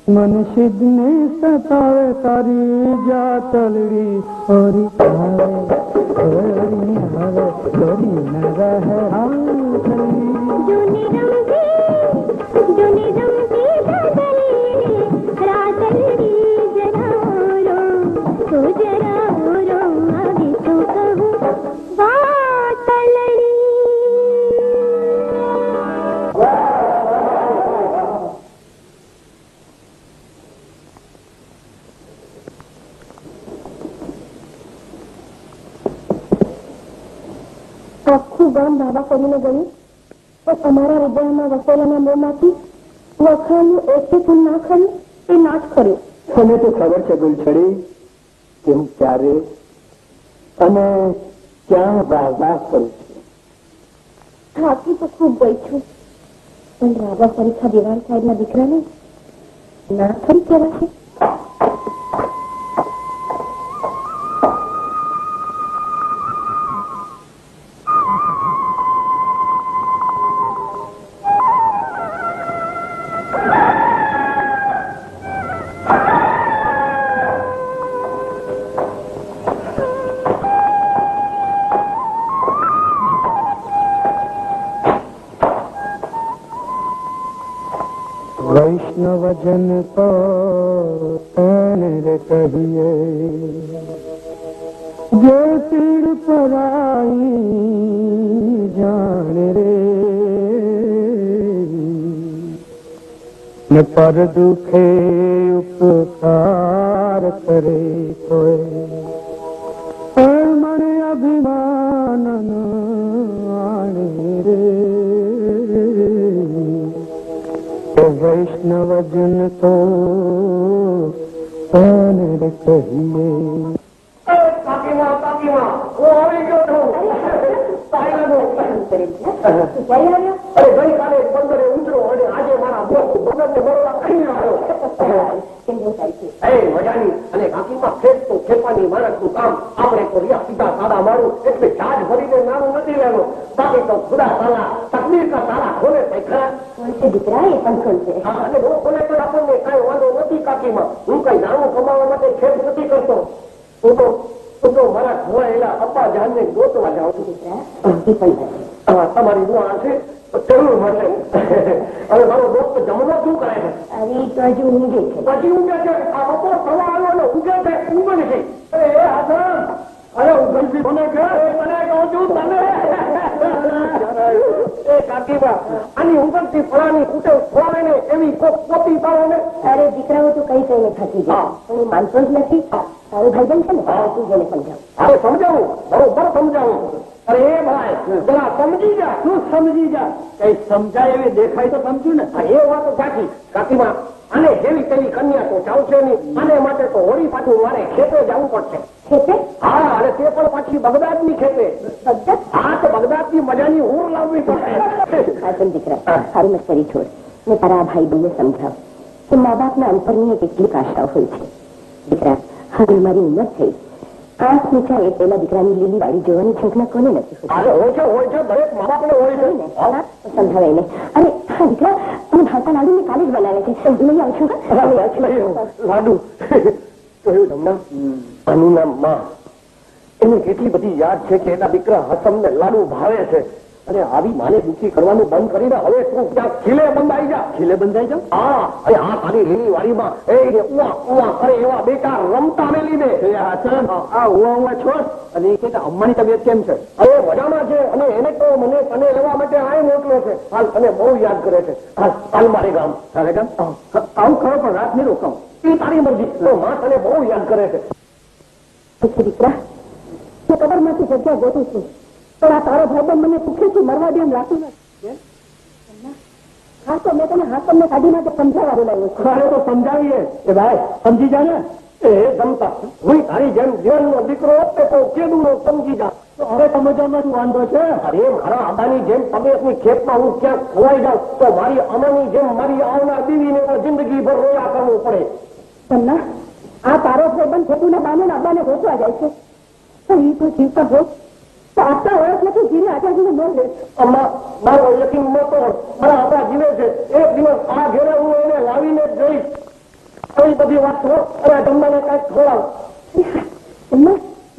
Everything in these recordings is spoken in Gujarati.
मनुष्य ने सतावे तारी जा तलड़ी और દાવા કરીને ગયું તો તમારા હૃદયમાં વસેલાના મોંમાંથી વખાણનું એકે પણ ના ખરું એ ના જ ખરું. તને તો ખબર છે ગુલછડી કે હું ક્યારે અને ક્યાં વાસ કરું છું. થાકી તો ખૂબ ગઈ છું, પણ રાબા પરીક્ષા દિવાન સાહેબના દીકરાને ના ખરી કહેવાશે. વૈષ્ણવજન તો તેને રે કહીએ જે પીડ પરાઈ જાણે રે ને પર દુખે ઉપકાર કરે કોઈ મને અભિમાન આણે રે. વૈષ્ણવજન તો તેને રે કહીએ. અને કાકીમાં ખેત તો ખેપાની માણસનું કામ આપણે કર્યા સીધા સાદા મારું એટલે ચાર્જ ભરીને નાનું નથી લેવો. બાકી તો ખુદા તાલા તકદીર કા તાલા ખોલે ખરા દીકરા એ પણ ખોલશે. અને હું ખોલે તો આપણને કઈ વાંધો નથી. કાકીમાં હું કઈ નાનું કમાવા માટે ખેત નથી કરતો. હું તો મારા ખોવાયેલા અપ્પા જાનને ગોતવા જાઉં છું. તમારી હું આ છે જરૂર મળશે. હવે મારો દોસ્ત જમનો શું કરે છે? અરે તો હજુ ઊંઘે છે. પછી ઊંઘે છે? આ બપોર થવા આવ્યો ને ઊંઘે છે? ઊંઘે નથી. અરે એ હાથમ અરે ઊંઘી મને કે મને કહું છું તને એ કાકીબા આની ઊંઘથી ફળાની કુટે ખોવાય ને એવી કોપી પાડો ને. અરે દીકરાઓ તો કઈ કઈને થતી જાય પણ હું માનતો જ નથી. તારું ભાઈબંધ છે ને તું જેને સમજાવ. હવે સમજાવું બરોબર સમજાવું. અરે એ ભાઈ જરા સમજી જા. તું સમજી જા. કઈ સમજાય એવી દેખાય તો સમજુ ને. હા, એ વાત સાચી. કાકીમાં આને જેવી તેવી કન્યા તો ચાલશે નહીં. આને માટે તો હોળી પાછું મારે ખેતે જવું પડશે. ખેતે? હા, અને તે પણ પાછી બગદાદ ની ખેતે. હા, તો બગદાદ ની મજાની ઊર લાવવી પડશે. પણ દીકરા સારી મસ્કરી છોડ ને તારા ભાઈ બહેને સમજાવ કે મા બાપના અંતરની કેટલીક આશાઓ હોય છે. દીકરા હવે મારી ઉંમર થઈ. આંખ નીચાય પેલા દીકરાની લીલી વાળી જોવાની ઝંખના કોને નથી હોતી? અરે હોય છે દરેક મા બાપ ને હોય છે. સમજાવે એને. અરે હા દીકરા તમે ભાવતા લાડુ ને કાલે જ બનાવે છે. લઈ આવશું લાડુ કહ્યું તમને આનું નામ માં. એને કેટલી બધી યાદ છે કે એના દીકરા હસમ ને લાડુ ભાવે છે. અરે આવી માને દુઃખી કરવાનું બંધ કરીને હવે તું ત્યાં ખીલે બંધાઈ જા. ખીલે બંધાઈ જાવ. હા, અરે આ તારી લીલી વાડીમાં એ ઉવા ઉવા કરે એવા બેટા રમતા ને લીધે. આ ઉવા છોડ અને એ કે અમ્માની તબિયત કેમ છે? અરે મજામાં છે. અને એને તો મને તને લેવા માટે આ મોકલો છે. હાલ તને બહુ યાદ કરે છે. હાલ મારે ગામ. તારે ગામ આવું ખરો પણ રાત નહીં રોકાવું. એ તારી મરજી. તો માં તને બહુ યાદ કરે છે. દીકરા હું કબર માંથી જગ્યા ગોતું છું પણ આ તારો ભાઈ મને પૂછે છે મરવા દે એમ લાગતું નથી. હા તો મેં તને હાથમને કાઢી માટે સમજાવવા બોલાવ્યો છું. અરે તો સમજાવીએ કે ભાઈ સમજી જા ને. એ જમતા હું તારી જેમ જીવનનો દીકરો હોત તો કેદુનો સમજી જા. હવે સમજવામાં શું વાંધો છે? અરે મારા આબાની જેમ તબિયતની ખેતમાં હું ક્યાંક ખોવાઈ જાઉં તો મારી અમાની જેમ મારી આવનાર દીવીને તો જિંદગીભર રોયા કરવું પડે. તમના આ તારો ભાઈબંધ થતું ને બાને આબાને ગોતવા જાય છે. એ તો જીવતા હોત તો આટલા વર્ષ નથી જીરે આચાર્યને ન લે. અમ્મા મારો યકીન નતો. મારા આપણા જીવે છે. એક દિવસ આ ઘેરે હું એને લાવીને જ જોઈશ. કઈ બધી વાત છો. અરે તમને કઈક ખોલાવ.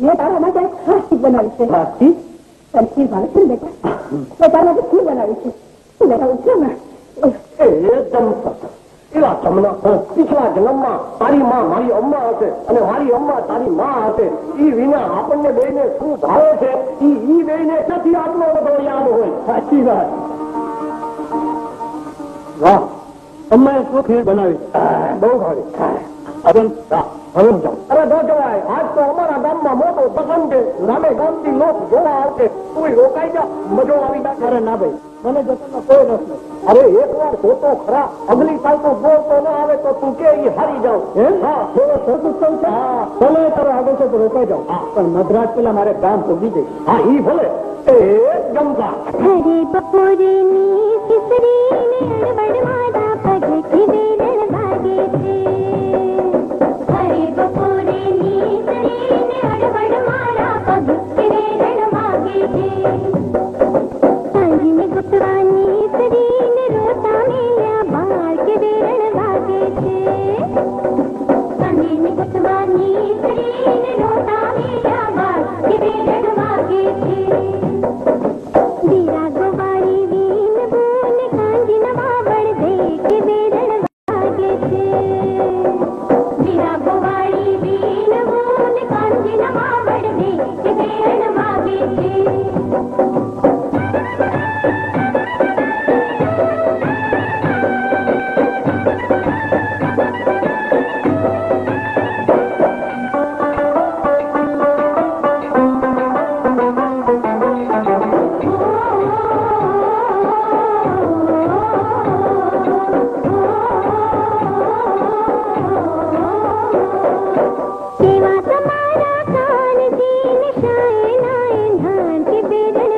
મેં તારા માટે એક ખાસ ચીજ બનાવી છે. રાતથી તને ભાવે છે ને બેટા? મેં તારા માટે ખીર બનાવી છે. તું બેટા ઉઠ્યો ને એ જમતા એવા જમના પીછલા જન્મમાં તારી માં મારી અમ્મા હશે અને મારી અમ્મા તારી માં હશે. ઈ વિના આપણને બેને શું ભાવે છે ઈ બેને નથી આટલો બધો યાદ હોય. સાચી વાત. વાહ, અમ્માએ શું ખીર બનાવી? બહુ ભાવે. હવે જાઓ. અરે ન જવાય. આજ તો અમારા ગામમાં મોટો પ્રસંગ છે. નામે ગામથી લોક જોવા આવશે. તું રોકાઈ જા. મજો આવી જાય. અરે ના ભાઈ, મને જતનમાં કોઈ રસ નથી. અરે એક વાર જોતો ખરા. અગલી સાલ તો બોલતો ન આવે તો તું કે ઈ હારી જાવ. હા, થોડો શોખ ઉત્સવ છે. હા, ભલે તારો આગળ છે તો રોકાઈ જાઓ. પણ મદ્રાસ પેલા મારે ગામ પૂગી જઈશ. હા ઈ ભલે. એ જમતા हरे बपुरनी किसरी ने बड़मादा पग की बेलन भागे थे. हरे बपुरनी किसरी ने बड़मादा पग की बेलन भागे थे. सांझी में गुटवानी सरी ने रोता मेला बाल के बेलन भागे थे. सांझी में गुटवानी सरी ने रोता मेला बाल के बेलन भागे थे. वीरा गोवाड़ी वीन बोल कांजी नवाबड़ दे के बेरण भागे थे. वीरा गोवाड़ी वीन बोल कांजी नवाबड़ दे के बेरण भागे थे. सेवा तुम्हारा कान दीन शाये नाये धान के बेरण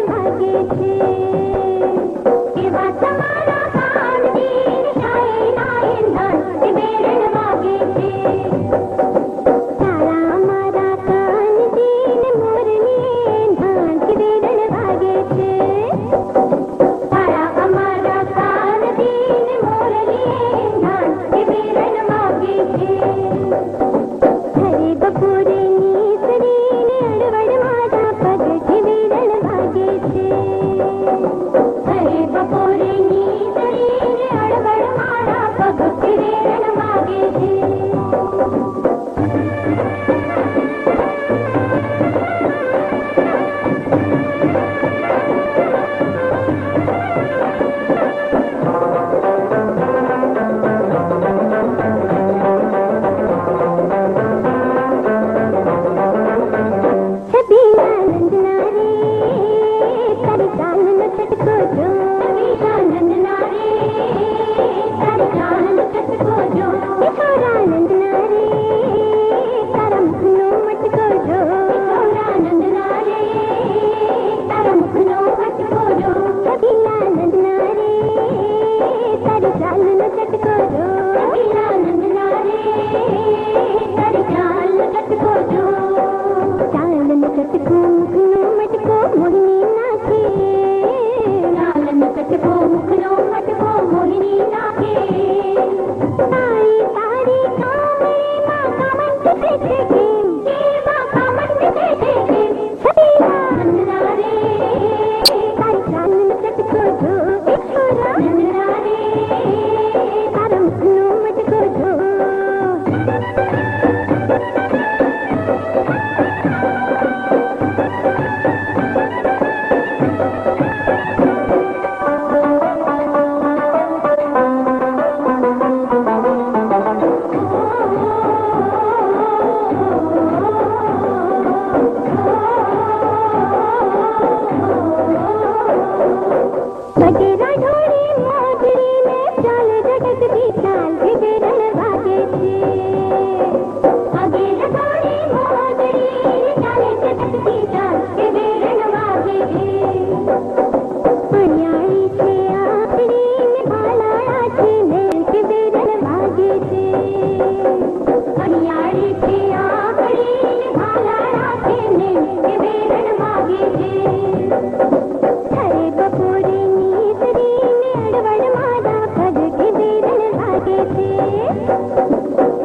हरे बपोरे नीसरी ने अड़बड़ मारा पग के बेरन भागे थे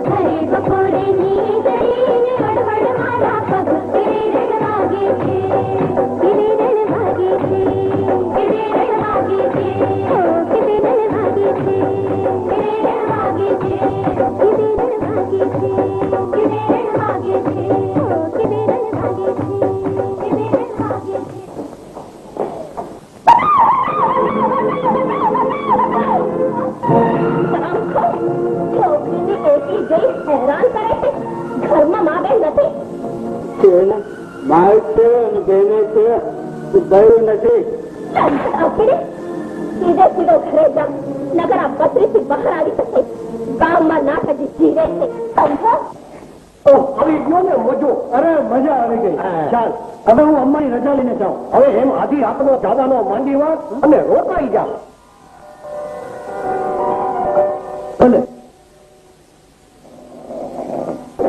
हरे बपोरे नीसरी ने अड़बड़ मारा पग के बेरन भागे थे बेरन भागे थे बेरन भागे थे ओ के बेरन भागे थे बेरन भागे थे बेरन भागे थे बेरन भागे थे ओ के बेरन भागे थे बेरन भागे थे છોકરીની એકી ગઈ હેરાન કરે છે ઘરમાં માં બેન નથી માલ છે અને બેને છે ગયું નથી. સીધે સીધો ઘરે જાવ નગર આ બત્રીસી બહાર આવી શકે ગામમાં ના હજી જીવે છે સમજો આવી ગયો ને મજો. અરે મજા આવી ગઈ. ચાલ હવે હું અમ્માની રજા લઈને જાઉં. હવે એમ આધી આપનો જાવાનો માંડી વાત અને રોકાઈ જા. ભલે.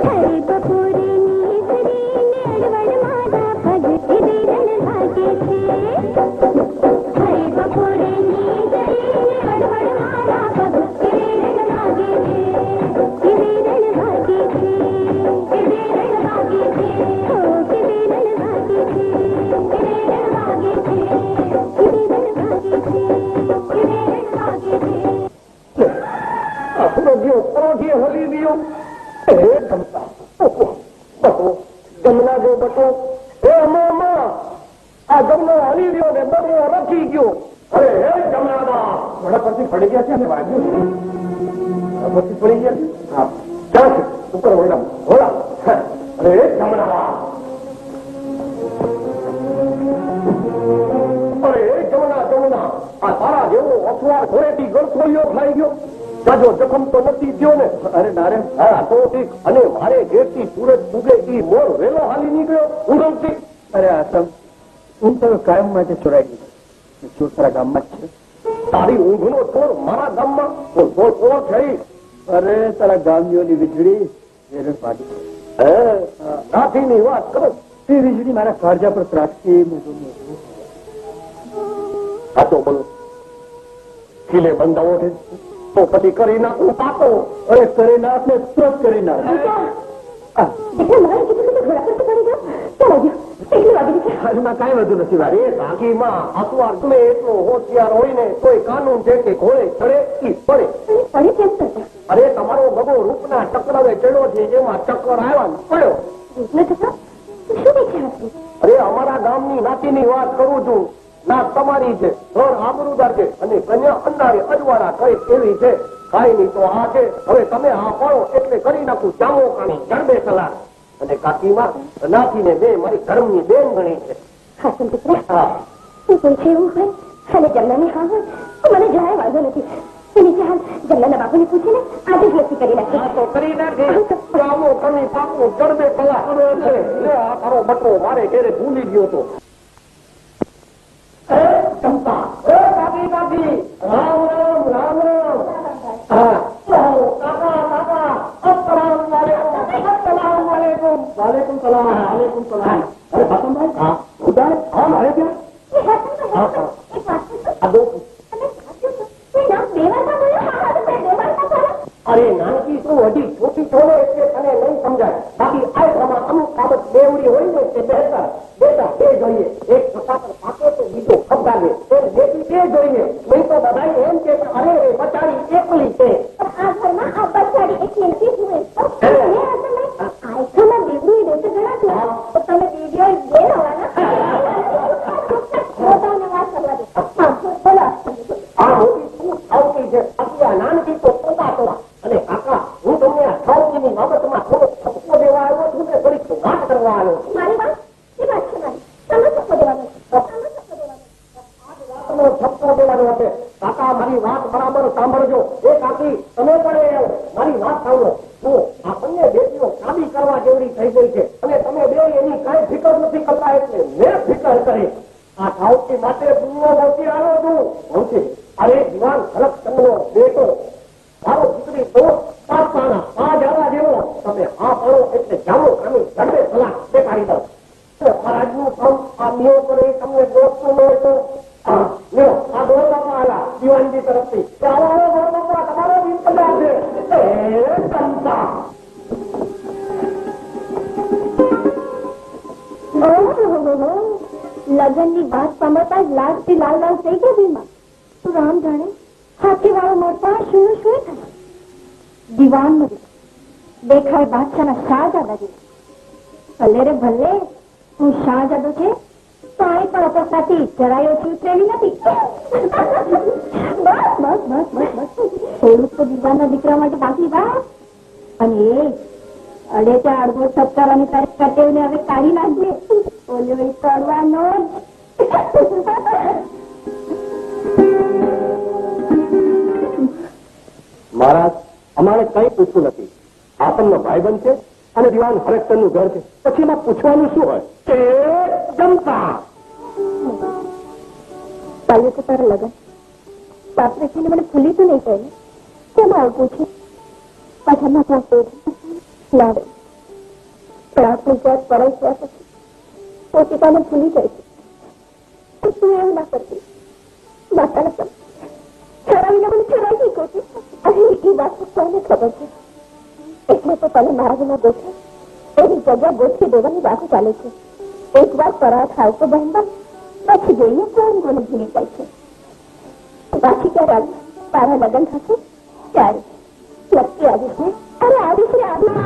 हरे बपोरे नीसरी ने अड़बड़ मारा पग के बेरन भागे थे हरे बपोरे नीसरी ने अड़बड़ मारा पग के बेरन भागे थे बेरन भागे थे बेरन भागे थे ओ के बेरन भागे थे बेरन भागे थे बेरन भागे थे बेरन भागे थे આપણો ગયો પરોઠી હલી ગયો. હે ગમતા બટો ગમના જો બટો હે અમ્મા આ ગમનો હલી ગયો ને બટો રખી ગયો. અરે હે ગમનાબા ઘોડા પરથી પડી ગયા છે અને વાગ્યું છે. પરથી પડી ગયા છે. હા ચાલ ઉપર ઓરડા ઓરડા. અરે હે ગમનાબા અરે હે જમના જમના આ તારા જેવો અસવાર ઘોડેથી ગળથોલિયો ખાઈ ગયો. જાજો જખમ તો નથી થયો ને. અરે નારે હા તો ઠીક. અને મારે ઘેરથી સુરજ ઉગે ઈ મોર વેલો હાલી નીકળ્યો ઉડમથી. અરે આસમ હું તો કાયમ માટે ચોરાઈ ગઈ. ચોર તારા ગામમાં જ છે. તારી ઊંઘનો ચોર મારા ગામમાં તો ચોર કોણ થઈ? અરે તારા ગામની વીજળી વેરણ પાડી. હે નાથીની વાત કરો. એ વીજળી મારા કાળજા પર ત્રાટકી સાચો બોલો. ખીલે બંધાવો છે તો પછી કરી નાખું પાકો. અરે કરી નાખ ને તુરંત કરી નાખ. એટલે મારે કીધું કે ઘોડા પરથી પડી જાઓ ચાલો ગયો એટલી વાગી છે હાલમાં કાંઈ વધુ નથી અરે બાકીમાં અસવાર ગમે એટલો હોશિયાર હોય ને કોઈ કાનૂન છે કે ઘોડે ચડે ઈ પડે. પડે કેમ કરતા અરે તમારો બગો રૂપના ચક્રવે ચડ્યો છે એમાં ચક્કર આવ્યા ને પડ્યો. એટલે તો શું વિચાર હતું અરે અમારા ગામની નાતીની વાત કરું છું. નાત તમારી છે, ઘર આબરૂદાર છે અને કન્યા અંધારે અજવાળા કઈ એવી છે. કાઈ નહીં તો આ છે. હવે તમે આ પડો એટલે કરી નાખું જામો કાણી જડબે સલાહ. અને કાકીમાં નાથીને બે મારી ધર્મની બેન ગણી છે. હાસન દીકરા હા તું કોઈ છે એવું હોય અને જમનાની હા હોય તો મને જરાય વાંધો નથી. એની ચાલ જમનાના બાપુને પૂછીને આજે જ નક્કી કરી નાખે. આ તો કરી નાખે. જામો કાણી પાકું જડબે સલાહ છે. લે આ તારો બટો મારે ઘેરે ભૂલી ગયો તો. ચંપા એ કાકી કાકી રામ રામ રામ રામ. હા કાકા કાકા અસ્સલામ વાલેકુમ. વાલેકુમ સલામ. વાલેકુમ સલામ. અરે ભાસમભાઈ હા ઉદાર હા મારે ત્યાં અરે નાનકી તું હજી છોટી છો ને એટલે તને નહીં સમજાય. બાકી આ પ્રમાણ અમુક બાબત બેવડી હોય ને તે બહેતર બેટા એ જોઈએ. એક છતાં પર પાકે તો બીજો ખબડાવે બેટી તે જોઈએ. નહીં તો બધા એમ કે અરે બચારી એકલી છે. આ ઘરમાં આ બચાડી એટલી નથી જુએ આખરમાં દીકરી દેશે ઘણા છે તો તમે વિડીયો બે હોવાના પોતાને વાત કરવા દે. બોલો આ મોટી તું આવતી છે. બાકી આ નાનકી તો પોતા તોડા. અને કાકા હું તમને આ ખાવતીની બાબતમાં થોડો ઠપકો દેવા આવ્યો છું ને થોડીક વાત કરવા આવ્યો છું. મારી વાત એ વાત છે મારી તમે શું બોલવાનું ઠપકો દેવાનો હશે. કાકા મારી વાત બરાબર સાંભળજો. એ કાકી તમે પણ મારી વાત સાંભળો. તો આ બંને બેટીઓ કાબી કરવા જેવડી થઈ ગઈ છે અને તમે બે એની કઈ ફિકર નથી કરતા એટલે મેં ફિકર કરી. આ ખાવતી માટે બુનો મોતી આવ્યો છું. મોતી અરે દિવાન ખલકચંદનો બેટો મારો દીકરી દોસ્ત પાસવાના આ જવા જેવો તમે આ પડો એટલે જામો કામી જડબે સલાહ દેખાડી દો. આજનું કામ આ બે કરે તમને દોસ્ત ન હોય તો લ્યો આ દોસ્તામાં આલા દીવાનજી તરફથી તમારો વિપલા છે ચમચા લગ્ન ની વાત સાંભળતા જ લાલ થી લાલ લાલ થઈ ગયા ભીમા. તું રામ જાણે હાથી વાળો મળતા શું શું થાય. દીવાન નથી દેખાય બાદશાહ શાહજાદા જેવું. ભલે રે ભલે તું શાહજાદો છે તો અહીં પણ અપસ્તાથી જરાય ઓછી ઉતરેલી નથી. બસ બસ બસ બસ બસ થોડુંક તો દીવાનના દીકરા માટે બાકી રાખ. અને એ અડે ત્યાં અડધો સત્કારવાની તારીખ કટેવને હવે કાઢી નાખજે. ઓલો કરવાનો મહારાજ અમારે કઈ પૂછવું નથી. આપણનો ભાઈબંધ છે અને દિવાન હરેકચંદ નું ઘર છે. પછી એમાં પૂછવાનું શું હોય? જમતા ચાલ્યું તો તારા લગન સાસરે છે ને મને ભૂલી તો નહીં કહે. કેમ આવું પૂછે પાછા માથા લાવે પણ આપણી જાત પરાઈ ગયા પછી પોતિકાને ભૂલી જાય છે. તું એવું ના કરતી. માતાને છરાવીને મને છરાઈ ગઈ કહું. અહીં એ વાત કોઈને ખબર છે એટલે તો તને મારા વિના ગોઠવે એની જગ્યા ગોઠવી દેવાની વાતો ચાલે છે. એક વાર પરાઠ ખાવ તો બહેનબા પછી જોઈએ કોણ કોને ભૂલી જાય છે. પાછી ક્યારે આવી તારા લગ્ન થશે ત્યારે નક્કી આવીશ ને. અરે આવીશ રે આવીશ.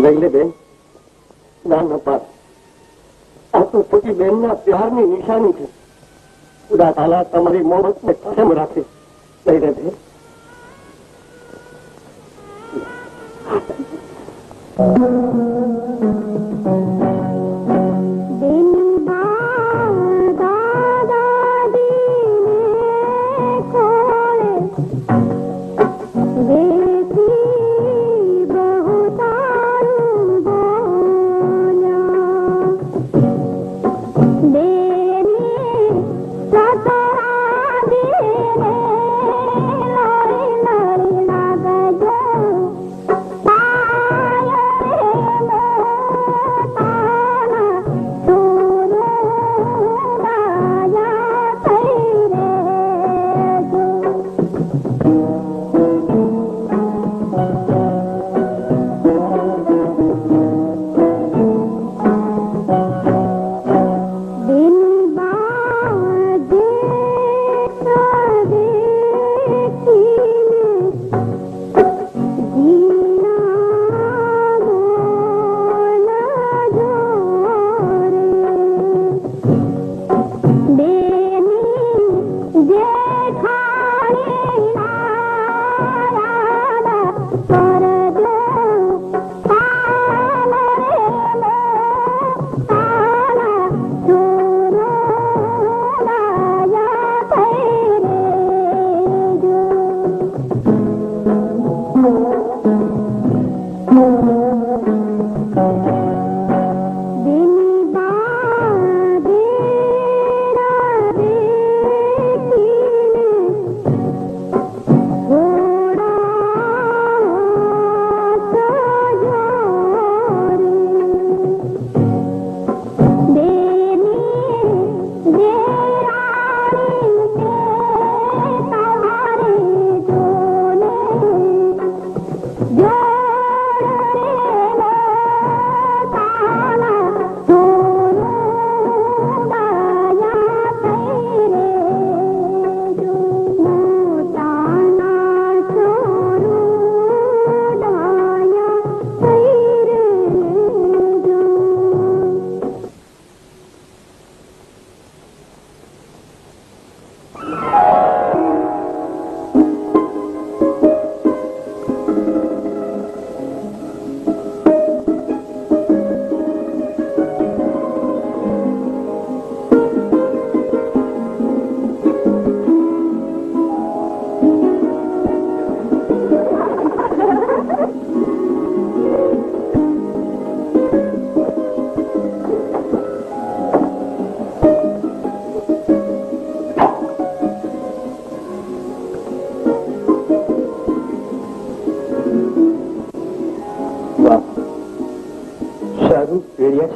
લઈ લે બેન. ના ના પાસ આ તો પોતી બેનના પ્યારની નિશાની છે. ખુદા તાલા તમારી મોહબ્બતને કાયમ રાખે. લઈ લે બેન. Bye.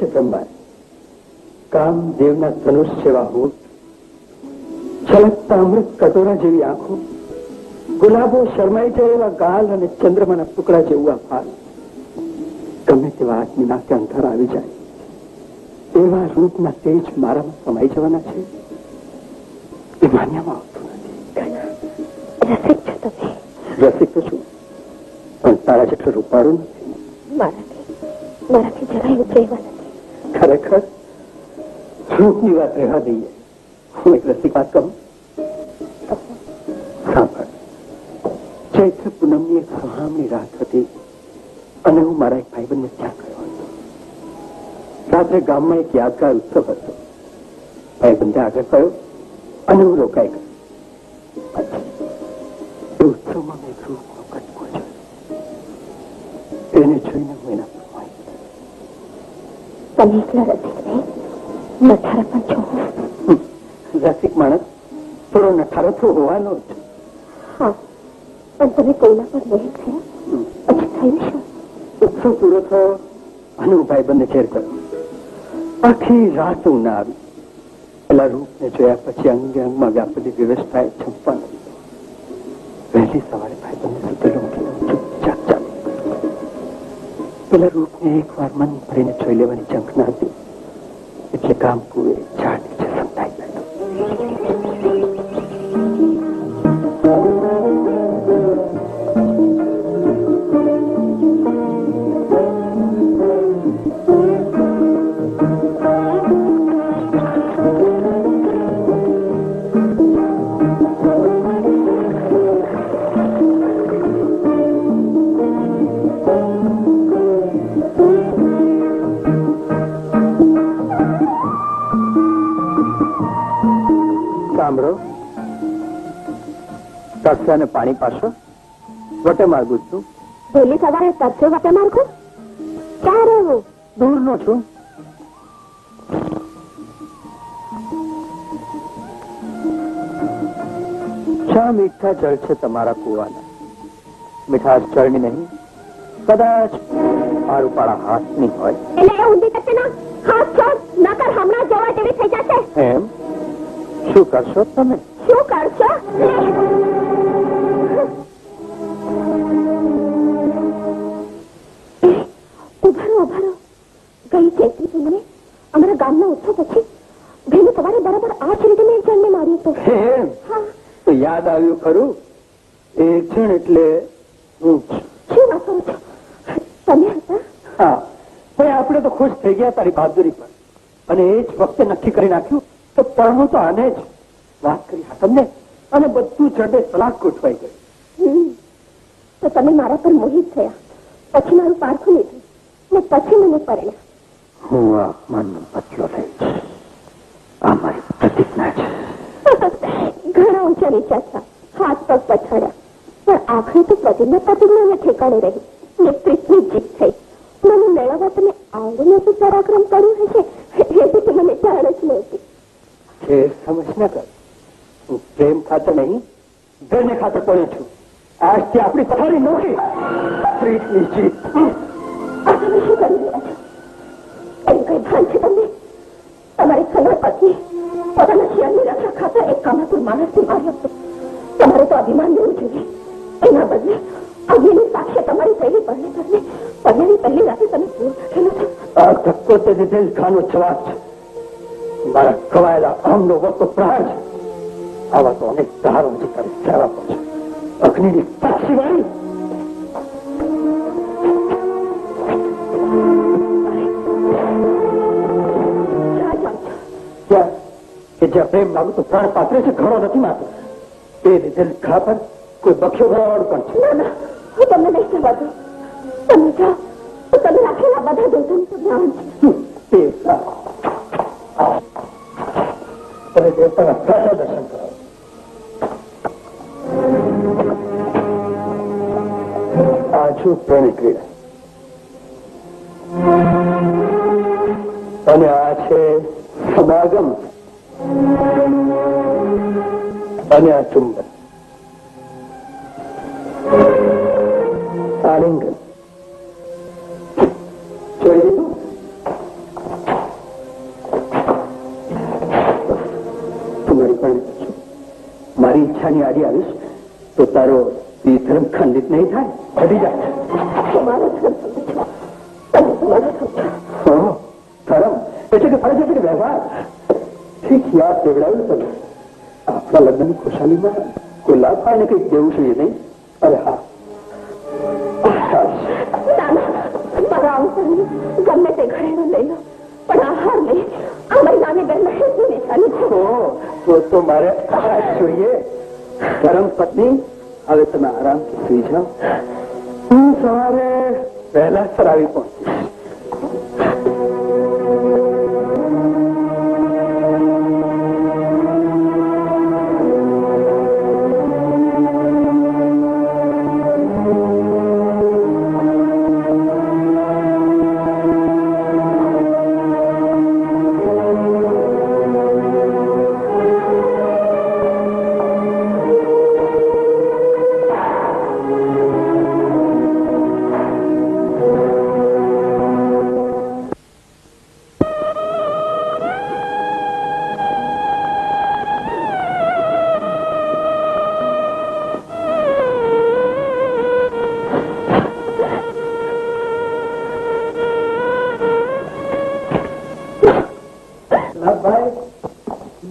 છે બ્રહ્મા. કામદેવના ધનુષ જેવા હોઠ, છલકતા અમૃત કટોરા જેવી આંખો, ગુલાબો શરમાઈ જાય એવા ગાલ અને ચંદ્રમાના ટુકડા જેવું આ ફાલ. ગમે તેવા આદમીના કે અંધાર આવી જાય એવા રૂપના તેજ મારામાં સમાઈ જવાના છે એ માન્યામાં આવતું નથી. રસિક છો તમે. રસિક તો છું, પણ તારા જેટલો રૂપાળું નથી. મારાથી જરાય ઉતરેવા નથી. ખરેખર રૂપની વાત રહેવા દઈએ. હું એક રસિક વાત કહું. સાંભળ. ચૈત્ર પૂનમની એક સુહામણી રાત હતી અને હું મારા એક ભાઈબંધને ત્યાં ગયો હતો. રાત્રે ગામમાં એક યાદગાર ઉત્સવ હતો. ભાઈબંધે આગળ ગયો અને હું રોકાઈ ગયો. એ ઉત્સવમાં મેં એક રૂપનો કટકો જોયો. એને જોઈને હું એના પર મોહી ગયો. તમે એકલા રસિક નહીં, નઠારા પણ છો. રસિક માણસ થોડો નઠારો તો હોવાનો જ. હા, પણ તમે કોઈના પર મોહિત થયા પછી થયું શું? ઉત્સવ પૂરો થયો અને હું ભાઈબંધને ઘેર ગયો. આખી રાત હું ના આવી. પેલા રૂપને જોયા પછી અંગે અંગમાં વ્યાપેલી વ્યવસ્થાએ છંપવા નથી. વહેલી સવારે ભાઈબંધને સુતેલો મૂકીને ચૂપચાપ ચાલી ગયો. પેલા રૂપને એકવાર મન ભરીને જોઈ લેવાની ઝંખના હતી એટલે કામ પૂરે ઝાડ નીચે સંતાઈ બેઠો. સાંભળો, તરસ્યાને પાણી પાશો. વટે માર્ગું છું. વહેલી સવારે તરસ્યો વટે માર્ગો? ક્યાં રહેવું? દૂરનો છું. શા મીઠા જળ છે તમારા કુવાના? મીઠાશ જળની નહીં, કદાચ મારુપાળા હાથની હોય. એટલે એ ઊંધી કરશે ના, હાથ છોડ, નકર હમણાં જવા જેવી થઈ જશે. એમ શું કરશો તમે? શું કરશો? ઉભારો. ગઈ ચૈત્રી પૂનમે અમારા ગામના ઉત્સવ પછી વહેલી સવારે બરાબર 8 રીતે મેં જણને માર્યું હતું. એમ તો યાદ આવ્યું ખરું. એ ક્ષણ એટલે હું જ. શું વાત કરો છો? તમે હતા? હા, પણ આપણે તો ખુશ થઈ ગયા તારી બહાદુરી પર. અને એ જ વખતે નક્કી કરી નાખ્યું તો પરણું તો આને જ. વાત કરી હા તમને અને બધું ચડે સલાહ ગોઠવાઈ ગઈ. તો તમે મારા પર મોહિત થયા, પછી મારું પારખું લીધું ને પછી મને પરણ્યા. હું આ મનનો બદલો લઈશ. આ મારી પ્રતિજ્ઞા છે. ઘણા ઊંચા નીચા થયા, હાથ પગ પછાડ્યા, પણ આખરે તો પ્રતિજ્ઞાને ઠેકાણે રહી ને પ્રીતની જીત થઈ. મને મેળવવા તમે આવડું મોટું પરાક્રમ કર્યું હશે એ તો મને જાણ જ નહોતી. એ સમજ ના કર. હું પ્રેમ ખાતર નહીં, ધન્ય ખાતર પડ્યો છું. આજથી આપણી પથારી નોખી. પ્રીતની જીત. તમે શું કરી રહ્યા છો? એનું કઈ ભાન છે તમને? તમારી ખબર પત્ની પોતાના શિયાળની રક્ષા ખાતર એક કામાતુર માણસને માર્યો હતો. તમારે તો અભિમાન લેવું જોઈએ. એના બદલે અગ્નિની સાક્ષી તમારી પહેલી પહેલી રાતે તમે દૂર થયેલો છો. આ ધક્કો તે દીધેલ ખાનો જવાબ છે. મારા ખવાયેલા અહમનો વખતો પ્રહાર છે. આવા તો અનેક પ્રહારો હજી તારે સહેવા પડશે. અગ્નિની સાક્ષી વાળી. જ્યાં પ્રેમ લાગુ તો પ્રાણ પાત્રે છે, ઘણો નથી માત્ર. એ લીધેલ ઘા પર કોઈ બખ્યો ભરાવાળું પણ છે. ના હું તમને નહીં કહેવા દઉં. તમે જાઓ તો તમે રાખેલા બધા દોષોનું તો જ્ઞાન છે. તમે દેવતાના સાચા દર્શન કરો. આ છું પ્રેમી ક્રીડા અને આ છે સમાગમ અને આ ચુંબન. આલિંગન જોઈ લીધું. પરણેલો છું. મારી ઈચ્છાની આડી આવીશ તો તારો ધર્મ ખંડિત નહીં થાય. હટી જા. ઓહો, ધર્મ એટલે કે ફરજ એટલે કે વ્યવહાર. ઠીક યાદ દેવડાવ્યું તમે. આપણા લગ્નની ખુશાલીમાં કોઈ લાભ થાય ને કંઈક દેવું જોઈએ નહીં? અરે હા, મારા અવસરની ગમે તે ઘરેણું લઈ લો, પણ આહાર નહીં. અમારી નાની બહેન હેતુ નિશાની છે. તો મારે આ જોઈએ. ધર્મ પત્ની, હવે તમે આરામથી સુઈ જાઓ. હું સવારે વહેલા સર આવી પહોંચીશ.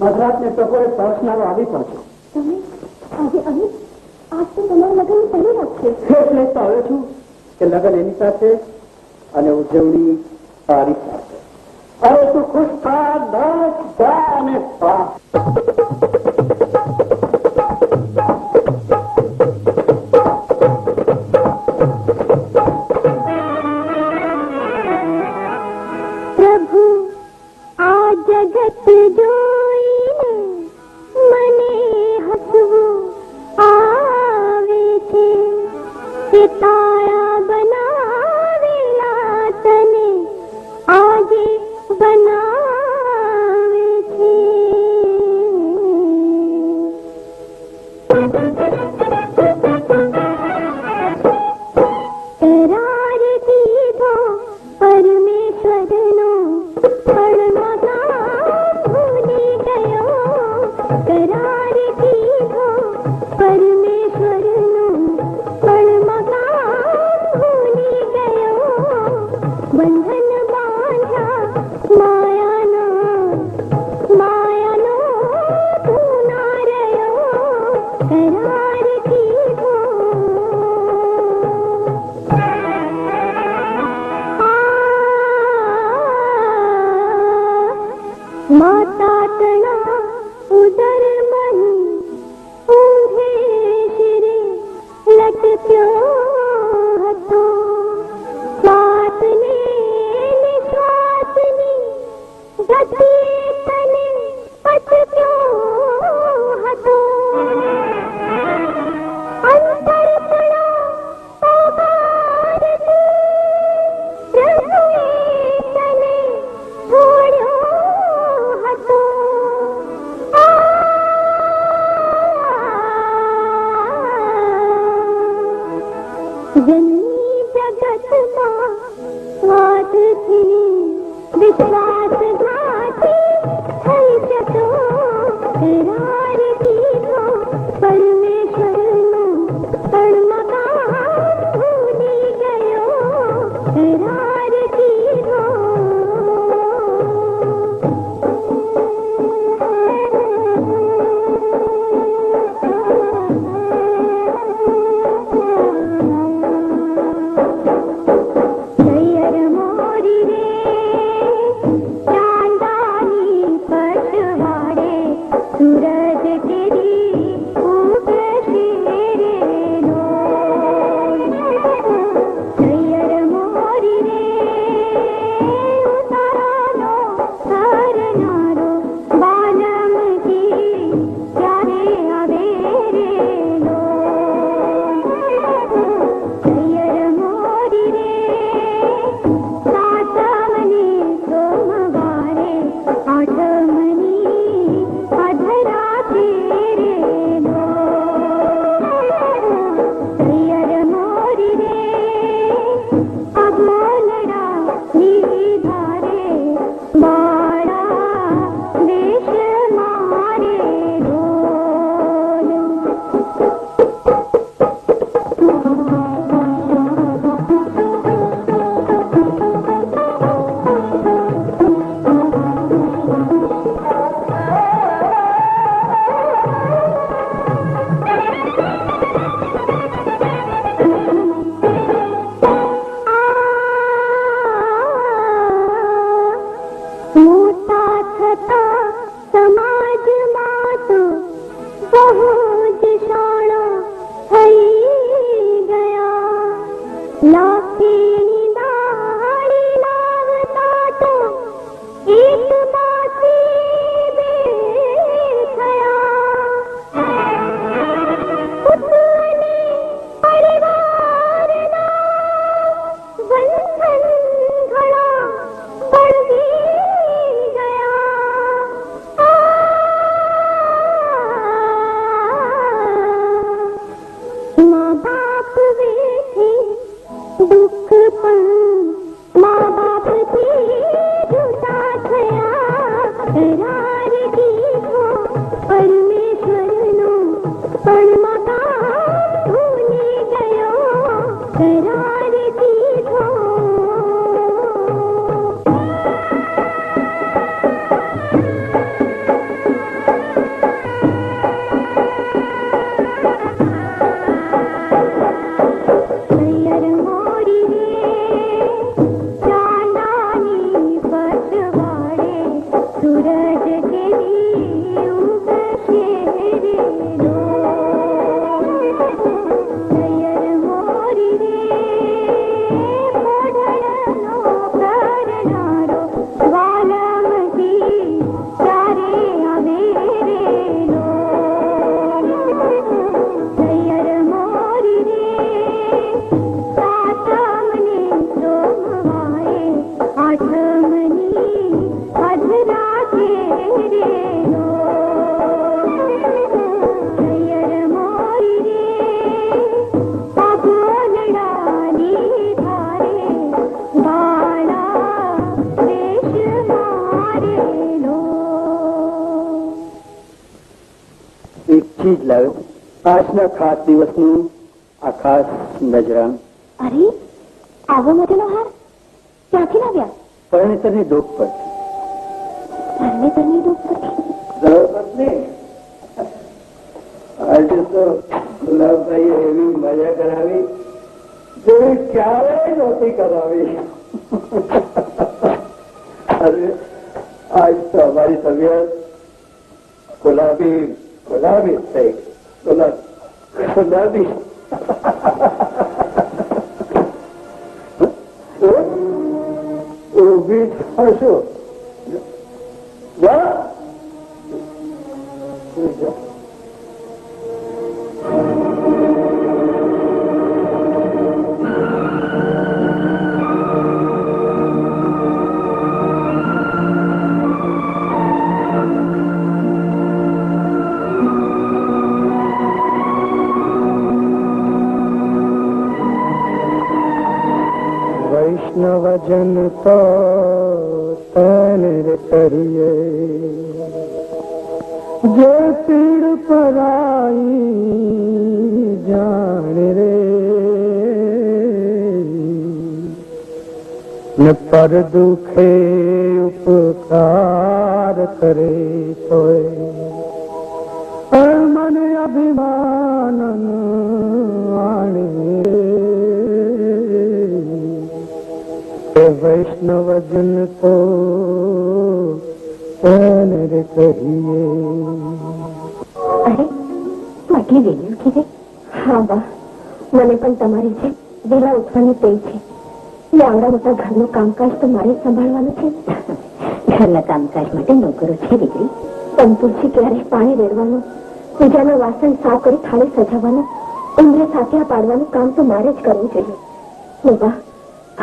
મધરાતને ટકોરે પર્સનારો આવી પહોંચો. તમે આજે અહીં આજ તો તમારા લગ્નની પહેલી રાત છે. એટલે તો આવ્યો છું કે લગ્ન એની સાથે અને ઉજવણી તારી સાથે. હવે તું ખુશ થા, નાચ, ગા અને સ્વાહ. પ્રભુ આ જગત જોઈને મને હસવું આવે છે કે તારા બનાવેલા તને આજે બનાવે છે. કરાર દીધો પરમેશ્વરનો પણ મકાન ભૂલી ગયો. કરાર દીધો પરમેશ્વરનો પણ મકાન ભૂલી ગયો. બંધન બાંધ્યા માયાનો તું ના રહ્યો. કરાર દીધો માતા તણા ઉદર મહી ઊંઘે શિરે લટક્યો હતો. શ્વાસને નિશ્વાસની ગતિ તને પચક્યો હતો. અંતર તણા પગારથી પ્રભુએ તને છોડ્યો હતો. करार दीधो परमेश्वरनो पण मकान भूली गयो करार दीधो सैयर मोरी रे चांदानी पतवाड़े सूरज के उगशे रे लो सैयर मोरी रे मोढळनो करणारो वालमती चारे आवे रे लो सैयर मोरी रे सातमने सोमवारे आठमनी अधरा के रे लो सैयर मोरी रे पगोलडानी धारे बाळा देश मारे लो એક ચીજ લાવ્યો, આજના ખાસ દિવસનું આ ખાસ નજરાણ. અરે આવો મજાનો હાર ક્યાંથી લાવ્યા? પરણેતરની ડોક પર. પરણેતરની ડોક પરથી? આજે તો ગુલાબભાઈએ એવી મજા કરાવી જેવી ક્યારેય નહોતી કરાવી. અરે આજ તો અમારી તબિયત ગુલાબી ગુલાબી થઈ ગુલાબી. ઊભી થશો. જા. વૈષ્ણવજન તો તને કરીએ જે પીડ પરાઈ જાણ રે ને પર દુખે ઉપકાર કરે તોય મન અભિમાન આણે વૈષ્ણવજન તો તને કહીએ. અરે તું આટલી વહેલી ઉઠી ગઈ? હા બા, મને પણ તમારી છે વહેલા ઉઠવાની ટેવ છે. એ આવડા મોટા ઘરનું કામકાજ તો મારે સંભાળવાનું છે. ઘરના કામકાજ માટે નોકરો છે દીકરી. તંતુરથી ક્યારે પાણી રેડવાનું, પૂજાના વાસણ સાફ કરી થાળી સજાવવાનું, ઉંમરે સાકિયા પાડવાનું કામ તો મારે જ કરવું જોઈએ. બા,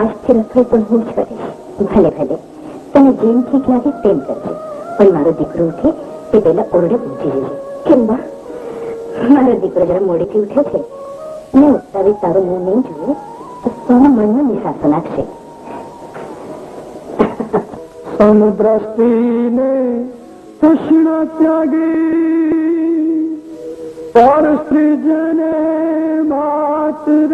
આજથી રસોઈ પણ હું જ કરીશ. ભલે ભલે, તને જેમ ઠીક લાગે તેમ કરજે, પણ મારો દીકરો ઉઠે તે પહેલા ઓરડે પહોંચી જજે. કેમ બા? મારો દીકરો જરા મોડેથી ઉઠે છે ને ઉઠાવી તારું મોં નહીં જોયું તો સોના મનનો નિશાસો નાખશે. સમદ્રષ્ટિને કૃષ્ણ ત્યાગી પર સૃજને માત્ર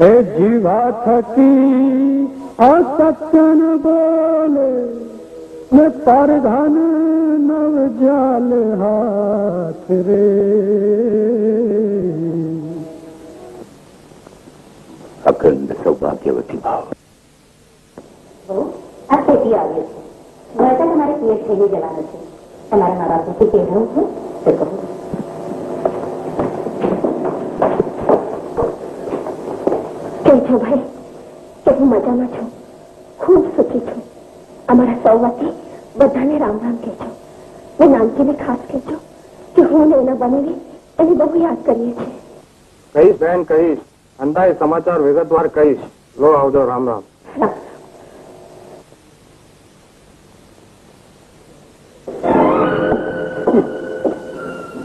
એ જીવા થકી અસત્યન બોલે ને પરધન નવ જાલ હાથ રે. અખંડ સૌભાગ્યવતી ભાવ. આ ખેતી આવ્યું છે, વળતા તમારે પિયર થઈ જવાનું છે. તમારા મા બાપથી કહેવું છે તો કહો. કેમ છો ભાઈ? કે હું મજામાં છું, ખૂબ સુખી છું. અમારા સૌ વતી બધાને રામ રામ કહેજો. ને નાનકીને ખાસ કહેજો કે હું ને એના બનેવી એને બહુ યાદ કરીએ છીએ. કહીશ બેન, કહીશ. અંદાય સમાચાર વિગતવાર કહીશ. લો આવજો. રામ રામ. રામ.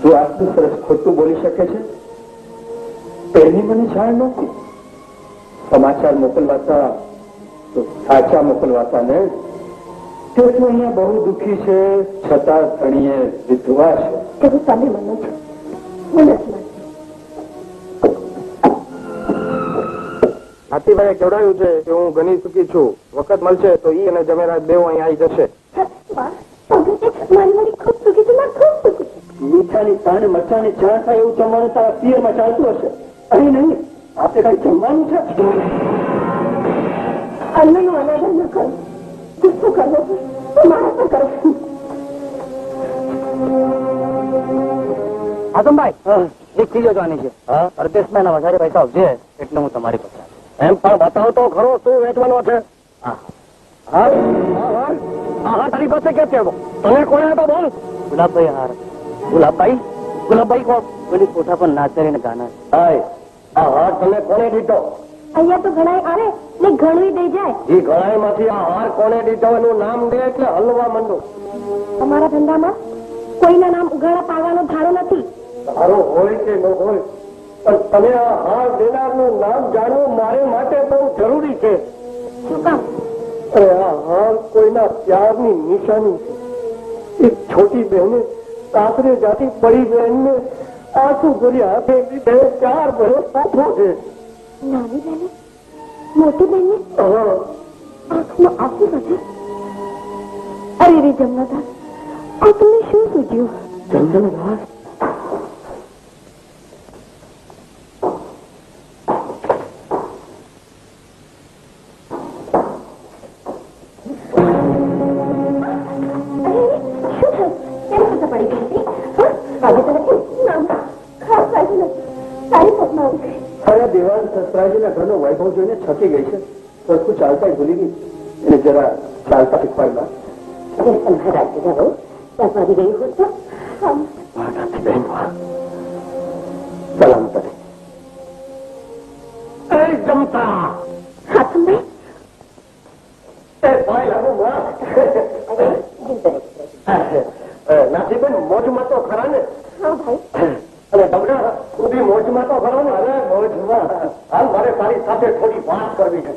તું આટલું સરસ ખોટું બોલી શકે છે? પહેલી મને જાણ નહોતી. સમાચાર મોકલવાતા તો સાચા મોકલવાતા ને તે તો અહીંયા બહુ દુઃખી છે છતાં ધણીએ વિધવા છે તેવું તમે માનો છો હું નથી માનતી. હાથીભાઈ કેવડાયું છે કે હું ઘણી સુખી છું, વખત મળશે તો ઈ અને જમેરાત બેવ અહીં આવી જશે. મારી મારી ખૂબ સુખી છું, ખૂબ સુખી છું. મીઠાની તાણ મરચાની ચા થાય એવું જમવાનું તારા પિયરમાં ચાલતું હશે, અહીં નહીં. આપણે કઈ જમવાનું છે? અન્નનું અનાદર ન કરો, ગુસ્સો કરવો તો મારા પર કરો. આદમભાઈ એક ચીજ જોવાની છે. અર્ધેશમાં વધારે પૈસા આવશે એટલે હું તમારી પાસે એમ પણ બતાવો તો ખરો શું વેચવાનો છે. તારી પાસે કે છે તને કોને હતો બોલ. ગુલાબભાઈ હાર. ગુલાબભાઈ? ગુલાબભાઈ કોણ? પેલી કોઠા પર નાચરીને ગાના. આ હાર તને કોને દીધો? અહીંયા તો ઘણા આવે ને ઘણવી દઈ જાય. એ ઘણાઈ માંથી આ હાર કોને દીધો એનું નામ દે એટલે હલવા માંડો. અમારા ધંધામાં કોઈના નામ ઉઘાડા પાડવાનો ધારો નથી. તારો હોય કે ન હોય પણ તમે આ હાર દેનારનું નામ જાણવું મારે માટે બહુ જરૂરી છે. શું કામ? અરે આ હાર કોઈના પ્યારની નિશાની છે. એક છોટી બહેને સાસરે જાતી પડી બહેનને આંસુ ભર્યા હાથે બે 4 વર્ષ પાછો છે. નાની બહેને મોટી બહેનને આંખમાં આંસુ નથી. અરે રે જમનાદાર, આ તમને શું સૂજ્યું? જમનાદાર દેવાન સસરાજીના ઘરનો વૈભવ જોઈને છકી ગઈ છે. સરખું ચાલતા ભૂલી ગઈ. એને જરા ચાલતા શીખવાડવા. સલામત જમતા નાસીબેન મોજમાં તો ખરા ને? અને બગડા સુધી મોજમાં તો ખરો ને? અરે મોજમાં. હાલ મારે તારી સાથે થોડી વાત કરવી છે.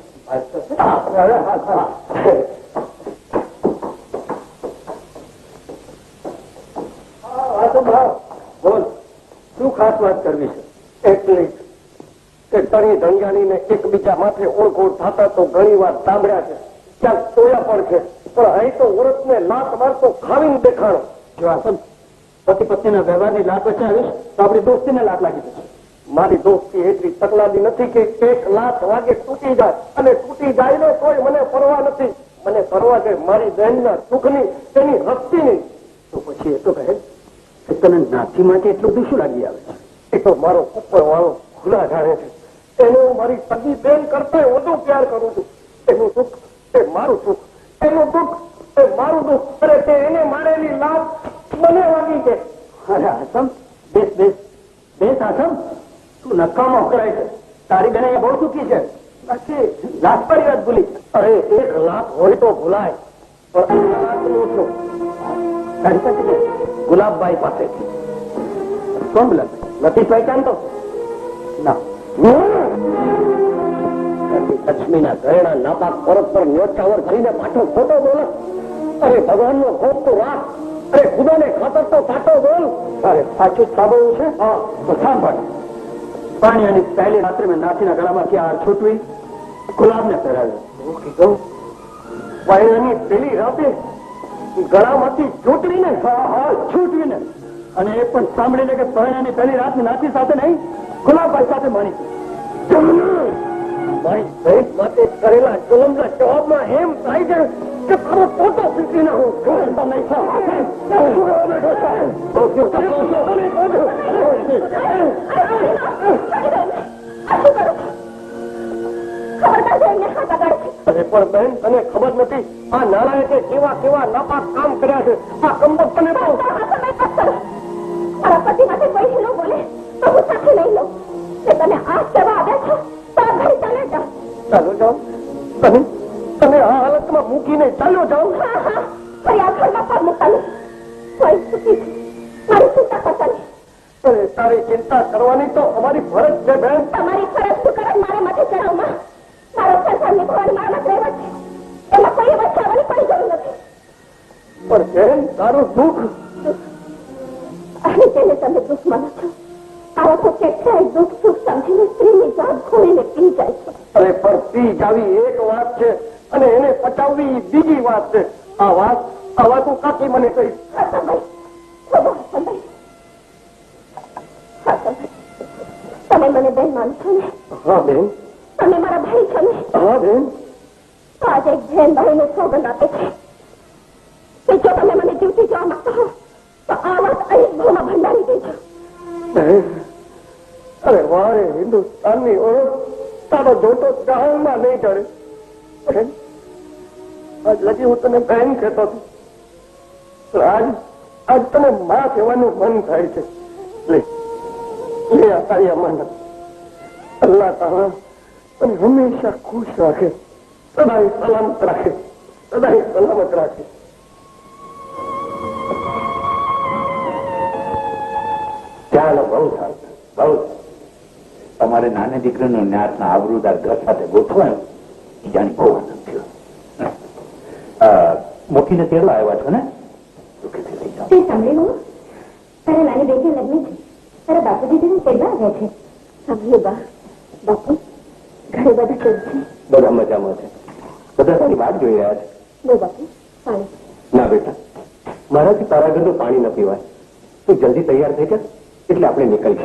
બોલ, શું ખાસ વાત કરવી છે? એટલી કે તણી ધણિયાની ને એકબીજા માથે ઓળખોળ થતા તો ઘણી વાર સાંભળ્યા છે, ક્યાંક જોયા પણ છે, પણ અહીં તો ઓળખ ને લાત મારતો ખાવીને દેખાણો. જો આસમ પતિ પત્નીના વ્યવહારની લાત બચાવીશ તો આપણી દોસ્તીને લાત લાગી જશે. મારી દોસ્તી એટલી તકલાદી નથી કે એક લાત વાગે તૂટી જાય, અને તૂટી જાય ને તોય મને પરવા નથી. મને પરવા છે મારી બહેનના સુખની, તેની હસ્તીની. તો પછી એ તો કહે કે તને નાથી માટે એટલું બધું શું લાગી આવે છે? એ તો મારો ઉપર વાળો ખુલ્લા જાણે છે. એને હું મારી સગી બેન કરતા વધુ પ્યાર કરું છું. એનું સુખ એ મારું સુખ, એનું દુઃખ એ મારું દુઃખ. અરે તે એને મારેલી લાત મને વાગી છે. અરે આસમ, બેસ બેસ બેસ. આસમ, તું નકામો કરાય છે. તારી બેન બહુ સુખી છે. બાકી લાતપારી વાત ભૂલી. અરે એક લાત હોય તો ભૂલાય, પણ લાતનું શું? તારી પાસે ગુલાબભાઈ પાસે કોણ? ગુલાબ નથી પહેચાનતો? ના. લક્ષ્મીના ઘરેણા નાપાક પરત પર ન્યોચાવર કરીને પાછો ખોટો બોલ. અરે ભગવાનનો ખોટ તો રાખ. અરે ખુદાને ખાતર તો સાચો બોલ. અરે સાચું જ સાંભળવું છે? હા તો સાંભળ. પાણીયાની પહેલી રાત્રે મેં નાથીના ગળામાંથી હાર છૂટવી, ગુલાબને પહેરાવ્યો. પાણીયાની પહેલી રાતે ગળામાંથી છૂટવીને? હા છૂટવીને. અને એ પણ સાંભળીને કે પાણીયાની પહેલી રાતની નાથી સાથે નહીં, ગુલાબભાઈ સાથે મળી. મારી ભેટ માટે કરેલા જુલમના જવાબમાં એમ થાય છે કે તારો પોતો પીટી ના હું જોડતા નહીં થાઉં. અરે પણ બહેન તને ખબર નથી આ નારાયણે કેવા કેવા નાપાક કામ કર્યા છે. આ કંબક તને મારા પતિ માટે કોઈ ન બોલે તો હું સાથે નહીં લઉં. તમે આ કહેવા આવ્યા છો તો આ ઘરે ચાલે જાઓ. ચાલો જાઓ. તમે આ હાલતમાં મૂકીને ચાલો જાઓ. હા હા, ફરી આ ઘરમાં પગ મૂકવાનું. કોઈ સુખી છે, મારી ચિંતા કરતા નહીં. અરે તારી ચિંતા કરવાની તો અમારી ફરજ છે બેન. તમારી ફરજ શું કરે મારે માથે ચડાવમાં? મારો સંસાર સંસાર નિભાવવાની મારામાં રહેવત છે. એમાં કોઈ વચ્ચે આવવાની પણ જરૂર નથી. પણ બેન તારું દુઃખ અને તેને તમે દુઃખ માનો છો? આવા તો કેટલાય દુઃખ સુખ સમજીને સ્ત્રીની જાત ખોલીને પી જાય છે. અરે પણ પી જાવી એક વાત છે અને એને પચાવવી બીજી વાત છે. આ વાત તું કાકી મને કહી. તમે મને બેન માનો છો ને? હા બેન. તમે મારા ભાઈ છો ને? હા બેન. આજે એક બેન ભાઈને સોગંદ આપે છે કે જો તમે મને જીવતી જવા માંગતા હો તો આ વાત અહીં ભૂમાં ભંડારી દેજો. અરે વારે હિન્દુસ્તાનની ઓળખ તારો જોતો જહાનમાં નહીં ચડે. આજ લગી હું તને બહેન કહેતો હતો, આજ તને માં કહેવાનું મન થાય છે. લે આ તારી અમાનત. અલ્લાહ તારા તને હંમેશા ખુશ રાખે, સદાય સલામત રાખે, સદાય સલામત રાખે. ચાલો બહુ સારું, બહુ તમારે નાની દીકરીનો ન્યાસના આબરૂદાર ઘર સાથે ગોઠવાયો એ જાણી બહુ આનંદ થયો. મોટીને તેડવા આવ્યા છો ને? સુખીથી લઈ જાઓ. તે સાંભળ્યું? તારા નાની બેટી લગ્ન છે, તારા બાપુજી તેને તેડવા આવ્યા છે. સાંભળ્યું બા? બાપુ ઘરે બધા કેમ છે? બધા મજામાં છે, બધા તારી વાત જોઈ રહ્યા છે. લો બાપુ પાણી. ના બેટા, મારાથી તારા ઘરનું પાણી ન પીવાય. તું જલ્દી તૈયાર થઈ જા એટલે આપણે નીકળી.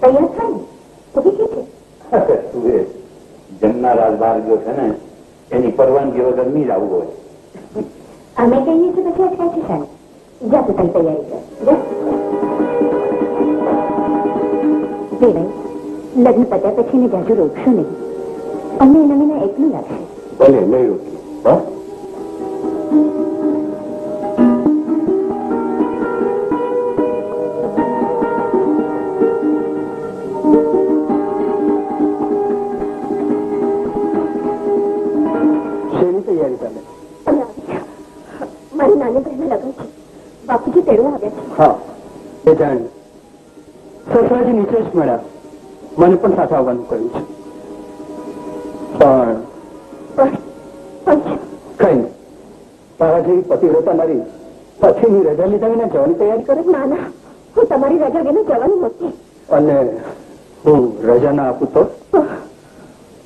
તૈયાર થાય તો કે છે જમના રાજભાર જો છે ને એની પરવાનગી વગર નહીં જ આવવું હોય. અમે કહીએ છીએ પછી અટકાય છે સાહેબ. જા તું તારી તૈયારી કર. લગ્ન પત્યા પછી ને જાજુ રોકશો નહીં. અમને એના વિના એકલું લાગશે. ભલે નહીં રોકી. હા મારી નાની બહેન લગ્ન છે, બાપુજી તેડવા આવ્યા છે. હા એ જાણી. સસરાજી નીચે જ મળ્યા, મને પણ સાથે આવવાનું કહ્યું છે. પણ કઈ નહીં, તારા જેવી પતિવ્રતા નારી પછીની રજા લીધા વિના જવાની તૈયારી કરે. ના ના, હું તમારી રજા વિના જવાની નથી. અને હું રજા ના આપું તો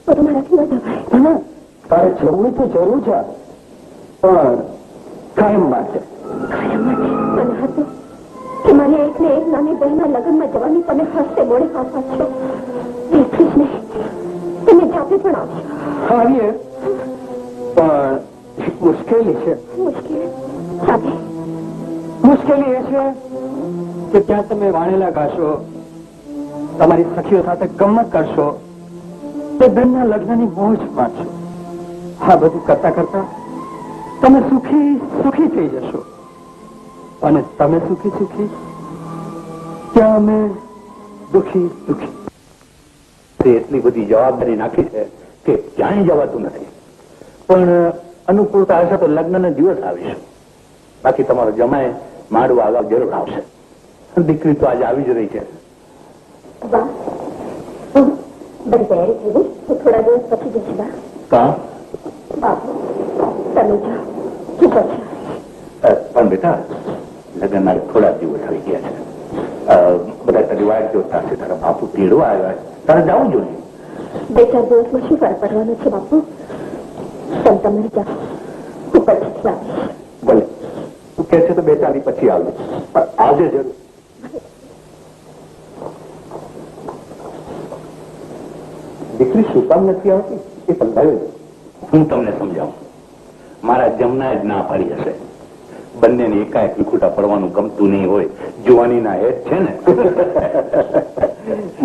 મારાથી ન જવાય. તારે જવું તો જરૂર છે, પણ કાયમ માટે. કાયમ માટે મને હતું કે મારી એક ને એક નાની બહેનના લગ્નમાં જવાની તમે હસ્તે મોડે પાછા છો. એટલી જ નહીં, તમે જાતે પણ આવશો. આવીએ, પણ મુશ્કેલી છે. મુશ્કેલી એ છે કે ત્યાં તમે વાણેલા ગાશો, તમારી સખીઓ સાથે ગમત કરશો, તે બેનના લગ્નની મોજ માણશો. આ બધું કરતા કરતા તમે સુખી થઈ જશો, અને તમે સુખી ત્યાં અમે દુખી. એટલી બધી જવાબદારી નાખી છે કે ક્યાંય જવાતું નથી. પણ અનુકૂળતા હશે તો લગ્નનો દિવસ આવીશું. બાકી તમારો જમાય માડવા આગળ જરૂર આવશે. દીકરી તો આજે આવી જ રહી છે. બધી તૈયારી થઈ ગઈ. હું થોડા દિવસ પછી જઈશ બા. કાં? બાપુ તમે જાઓ, હું પછી. પણ બેટા, લગ્નના થોડા દિવસ આવી ગયા છે. બધા તારી વાટ જોતા છે. તારા બાપુ તેડવા આવ્યા છે, તારે જવું જોઈએ. 2-4 દિવસમાં શું ફરક પડવાનો છે બાપુ? તમે જાઓ, હું પછી આવીશ. ભલે, તું કે છે તો 2-4 દી પછી આવું, પણ આજે જરૂર. દીકરી શું કામ નથી આવતી એ સમજાવ્યું. હું તમને સમજાવું. મારા જમના જ ના પાડી હશે. બંનેને એકાએક વિખૂટા પડવાનું ગમતું નહીં હોય. જુવાનીના હેત છે ને.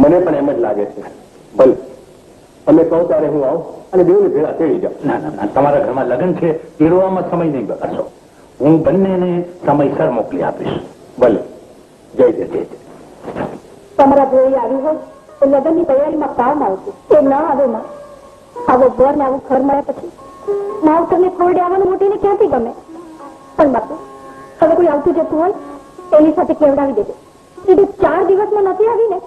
મને પણ એમ જ લાગે છે. ભલે તમે કહો ત્યારે હું આવું અને બેઉને ભેળા તેડી જાઉં. ના ના ના, તમારા ઘરમાં લગ્ન છે, તેડવામાં સમય નહીં બગાડશો. હું બંનેને સમયસર મોકલી આપીશ. ભલે. જય જય જય. તમારા ભેળી આવી હોય તો લગ્નની તૈયારીમાં કામ આવતું. એ ના આવે માં. આવો ઘર ને આવું ઘર મળે પછી માવતરને ખોરડે આવવાનું મોટીને ક્યાંથી ગમે? પણ બાપુ, હવે કોઈ આવતું જતું હોય એની સાથે કેવડાવી દેજો. એ 4 દિવસમાં નથી આવી ને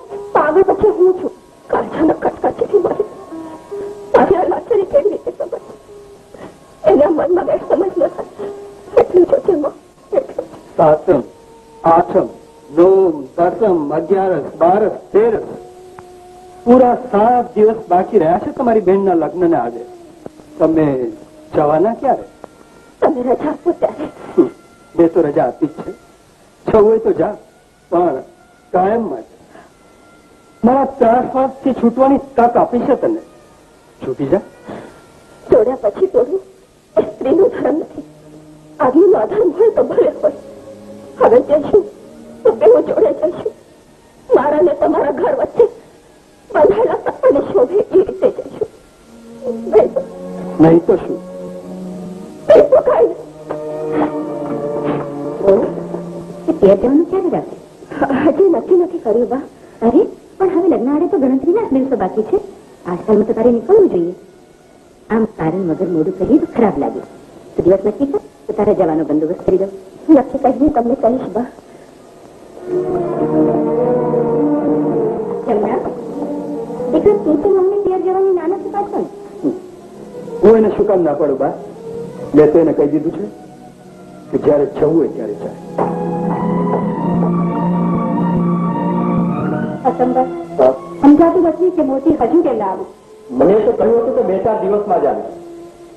આગળ પછી હું છું. કાળજાના કટકા જેવી મારી મારી આ લાચારી કેવી રીતે સમજ? એના મનમાં બે સમજ ન થાય એટલું જોજે માં, એટલું. સાતમ, આઠમ, નોમ, દસમ, 11, 12, 13 પૂરા 7 દિવસ બાકી રહ્યા છે તમારી બહેનના લગ્નને આજે. તમે જવાના ક્યારે? તમે રજા આપો ત્યારે. મેં તો રજા આપી જ છે. જવું હોય તો જા, પણ કાયમ માટે. મારા ત્રાસવાદથી છૂટવાની તક આપી છે તને. છૂટી જા. જોડ્યા પછી તોડવું એ સ્ત્રીનો ધર્મ નથી. આગળનો આધાર હોય તો ભલે હોય. હવે જઈશું તો બેઉ જોડે જઈશું. મારા ને તમારા ઘર વચ્ચે બંધાયેલા સત્તાને શોભે એ રીતે જઈશું. નહીં તો શું? તો કાંઈ જવાનું ક્યારે રાખે? હજી નક્કી નથી કર્યું બા. અરે પણ હવે લગ્ન આડે તો ગણતરીના જ દિવસો બાકી છે. આજકાલમાં તો તારે નીકળવું જોઈએ. આમ કારણ વગર મોડું કરીએ તો ખરાબ લાગે. તો દિવસ નક્કી કર તો તારે જવાનો બંદોબસ્ત કરી દઉં. નક્કી કરીને તમને કહીશ બા. જમણા દીકરા, તું તો મમ્મી પિયર જવાની ના નથી પાડતો ને? હું એને શું કામ ના પાડું બા? મેં તો એને કહી દીધું છે કે જયારે જવું હોય ત્યારે જાય. સમજાતું નથી કે મોતી હજુ કે ના આવું. મને તો કહ્યું હતું કે 2-4 દિવસમાં જ આવે.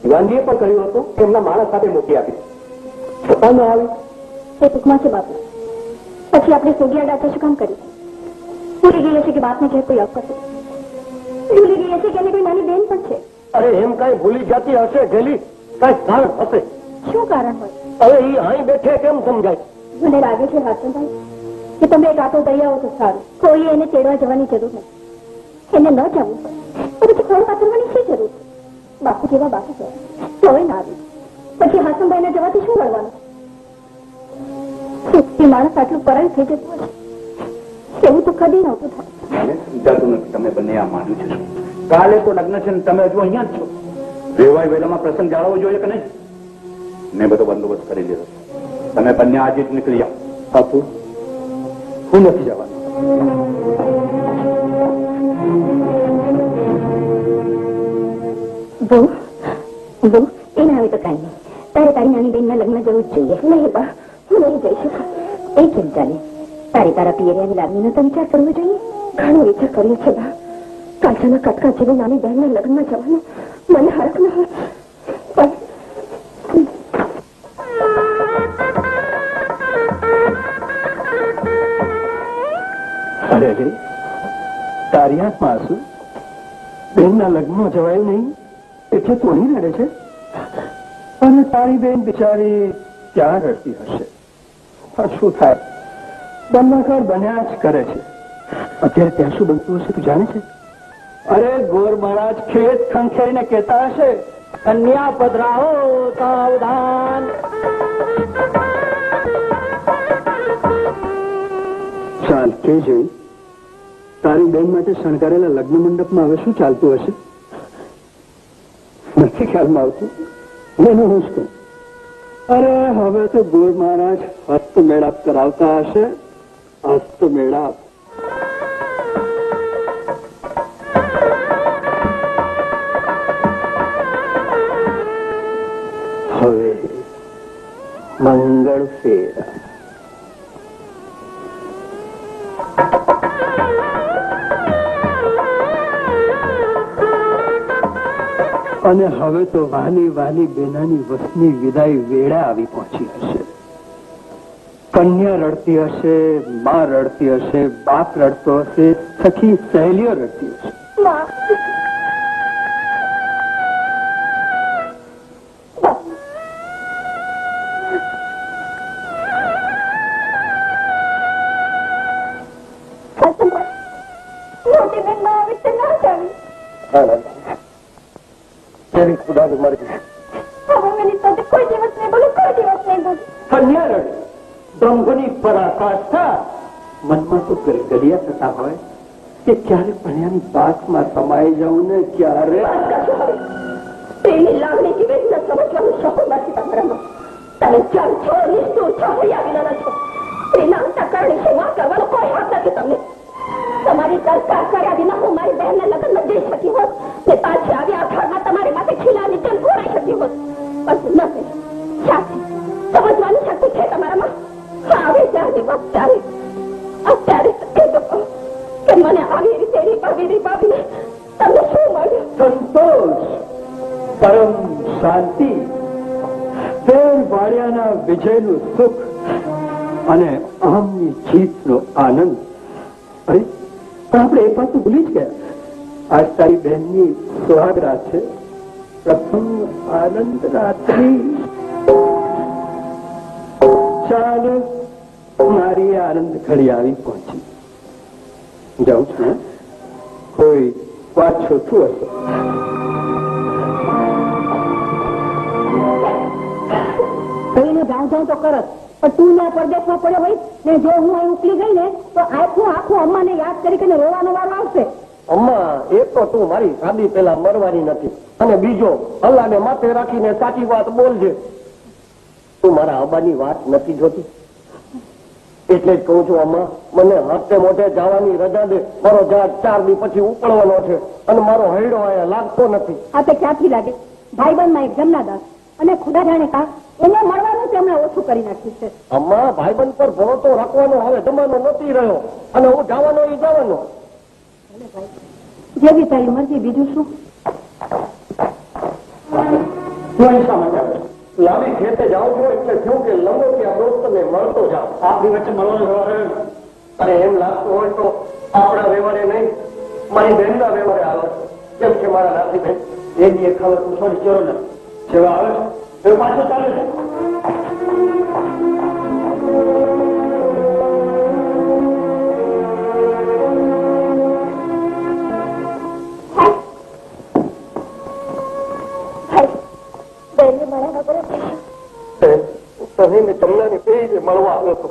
દિવાનજીએ પણ કહ્યું હતું કે એમના માણસ સાથે મોકલી આપી. છતાં ન આવી. એ ટૂંકમાં છે બાપુ. પછી આપણે સોગિયા ડાચા શું કામ કરી? ભૂલી ગઈ હશે કે બાપને જે કોઈ અવકર છે. ભૂલી ગઈ હશે કે એની કોઈ નાની બેન પણ છે. અરે એમ કઈ ભૂલી જતી હશે ગેલી, કઈ કારણ હશે. શું કારણ હોય? હવે એ અહીં બેઠે કેમ સમજાય? મને લાગે છે હાસનભાઈ કે તમે એક આટો દઈ આવો તો સારું. કોઈ એને તેડવા જવાની જરૂર નથી. એને ન જવું તો પછી ખોળ પાથરવાની શી જરૂર છે? બાપુ જેવા બાપુ છે તોય ના આવી. પછી હાસનભાઈને જવાથી શું મળવાનું? સુખથી માણસ આટલું પરાયું થઈ જતું હશે એવું તો કદી નહોતું થાય. મને સમજાતું નથી તમે બંને આ માંડ્યું છે શું? કાલે તો લગ્ન છે ને તમે હજુ અહીંયા જ છો. વેવાય વેલામાં પ્રસંગ જાળવવો જોઈએ કે નહીં? મેં બધો બંદોબસ્ત કરી લીધો. તમે બંને આજે જ નીકળી આવો. બાપુ, હું નથી જવાનું. બહુ એને આવે તો કાંઈ નહીં. તારે તારી નાની બેનના લગ્ન જવું જ જોઈએ. નહીં બા, હું નહીં જઈ શકું. એ કેમ ચાલે? તારે તારા પિયરિયાની લાગણીનો તો વિચાર કરવો જોઈએ. ઘણો વિચાર કર્યો છે બા. કાળજાના કટકા જેવી નાની બહેનના લગ્નમાં જવાનું મને હરખ ન હોય. અરે અરે, તારી આંખમાં આંસુ? બેનના લગ્નમાં જવાયું નહીં એટલે તું અહીં રડે છે? અને તારી બેન બિચારી ક્યાં રડતી હશે? પણ શું થાય, બંધાકાર બન્યા જ કરે છે. અત્યારે ત્યાં શું બનતું હશે તું જાણે છે? અરે ગોર મહારાજ ખેત ખંખેરીને કહેતા હશે, કન્યા પધરાવો સાવધાન. ચાલ કે જોઈ, તારી બેન માટે શણગારેલા લગ્ન મંડપમાં હવે શું ચાલતું હશે? નથી ખ્યાલમાં આવતું. એનું હું જ કહું. અરે હવે તો ગોર મહારાજ હસ્ત મેળાપ કરાવતા હશે. હસ્ત મેળાપ. હવે મંગળ ફેરા. અને હવે તો વાલી વાલી બેનાની વસની વિદાય વેળા આવી પહોંચી હશે. કન્યા રડતી હશે, માં રડતી હશે, બાપ રડતો હશે, સખી સહેલીઓ રડતી હશે. ખુદાની મરજી. કોઈ દિવસ નહીં બોલું, કોઈ દિવસ નહીં બોલું. કન્યા રડે, બ્રહ્મની પરાકાષ્ઠા. મનમાં તો ગલિયા થતા હોય કે ક્યારે પણ્યાની બાતમાં સમાઈ જાઉં ને ક્યારે. તેની લાગણી કે વેદના સમજવાનું શક્ય નથી તમારામાં. તમે ચાલ છો, નિષ્ઠુર છો, હૈયા વિનાના છો. તેના અંતઃકરણની સેવા કરવાનો કોઈ હક નથી તમને. તમારી સરકાર કર્યા વિના હું મારી બહેનને લગ્નમાં જઈ શકી હોત ને પાછી આવી આ ઘરમાં તમારી માથે ખીલાની જેમ ઘોરાઈ શકી હોત. પણ ન થઈ. શાથી સમજવાની શક્તિ છે તમારામાં? આવે ત્યારે વાત ત્યારે અત્યારે એ લોકો કે મને આવી રીતે રીપાવીને તમને શું મળ્યું? સંતોષ, પરમ શાંતિ, ફેર વાળિયાના વિજયનું સુખ અને અહમની જીતનો આનંદ. અરે પણ આપણે એ પાછું ભૂલી જ ગયા. આજ તારી બહેનની સુહાગ રાત છે, પ્રથમ આનંદ રાત્રિ. ચાલો, મારી આનંદ ઘડી આવી પહોંચી. જાઉં છું. કોઈ પાછો શું હશે? કહીને જાઉં તો કરત, પણ તું ના પરદેશમાં પડ્યો હોય ને જો હું અહીં ઉકલી ગઈ ને તો આખું અમ્માને યાદ કરીને રોવાનો વારો આવશે. અમ્મા, એક તો તું મારી શાદી પેલા મરવાની નથી, અને બીજો અલ્લાહને માથે રાખીને સાચી વાત બોલજે. તું મારા આબાની વાત નથી જોતી, એટલે જ કહું છું અમ્મા, મને હાથે મોઢે જવાની રજા દે. મારો જહાજ 4 દી પછી ઉપડવાનો છે અને મારો હૈડો અહીંયા લાગતો નથી. આ તો ક્યાંથી લાગે? ભાઈબંધમાં એક જમનાદાર અને ખુદા જાણે કા એને મળવાનું તેમણે ઓછું કરી નાખ્યું છે. અમ્મા, ભાઈબંધ પર ભરોસો રાખવાનો હવે જમાનો નથી રહ્યો, અને હું જવાનો એ જવાનો. જેવી તારી મરજી, બીજું શું? લાંબી ખેતે જાઉં છું એટલે થયું કે લંગોટિયા દોસ્તને મળતો જાઉં. આપણી વચ્ચે મળવાનો વ્યવહાર, અને એમ લાગતું હોય તો આપણા વ્યવહારે નહીં, મારી બહેનના વ્યવહારે આવે જેમ કે મારા નાથી બેન એ બી એક ખબર પૂછવાની ચરો ને જેવા આવે છે એ પાછો ચાલે છે. તમે તમને બે મળવા આવ્યો હતો,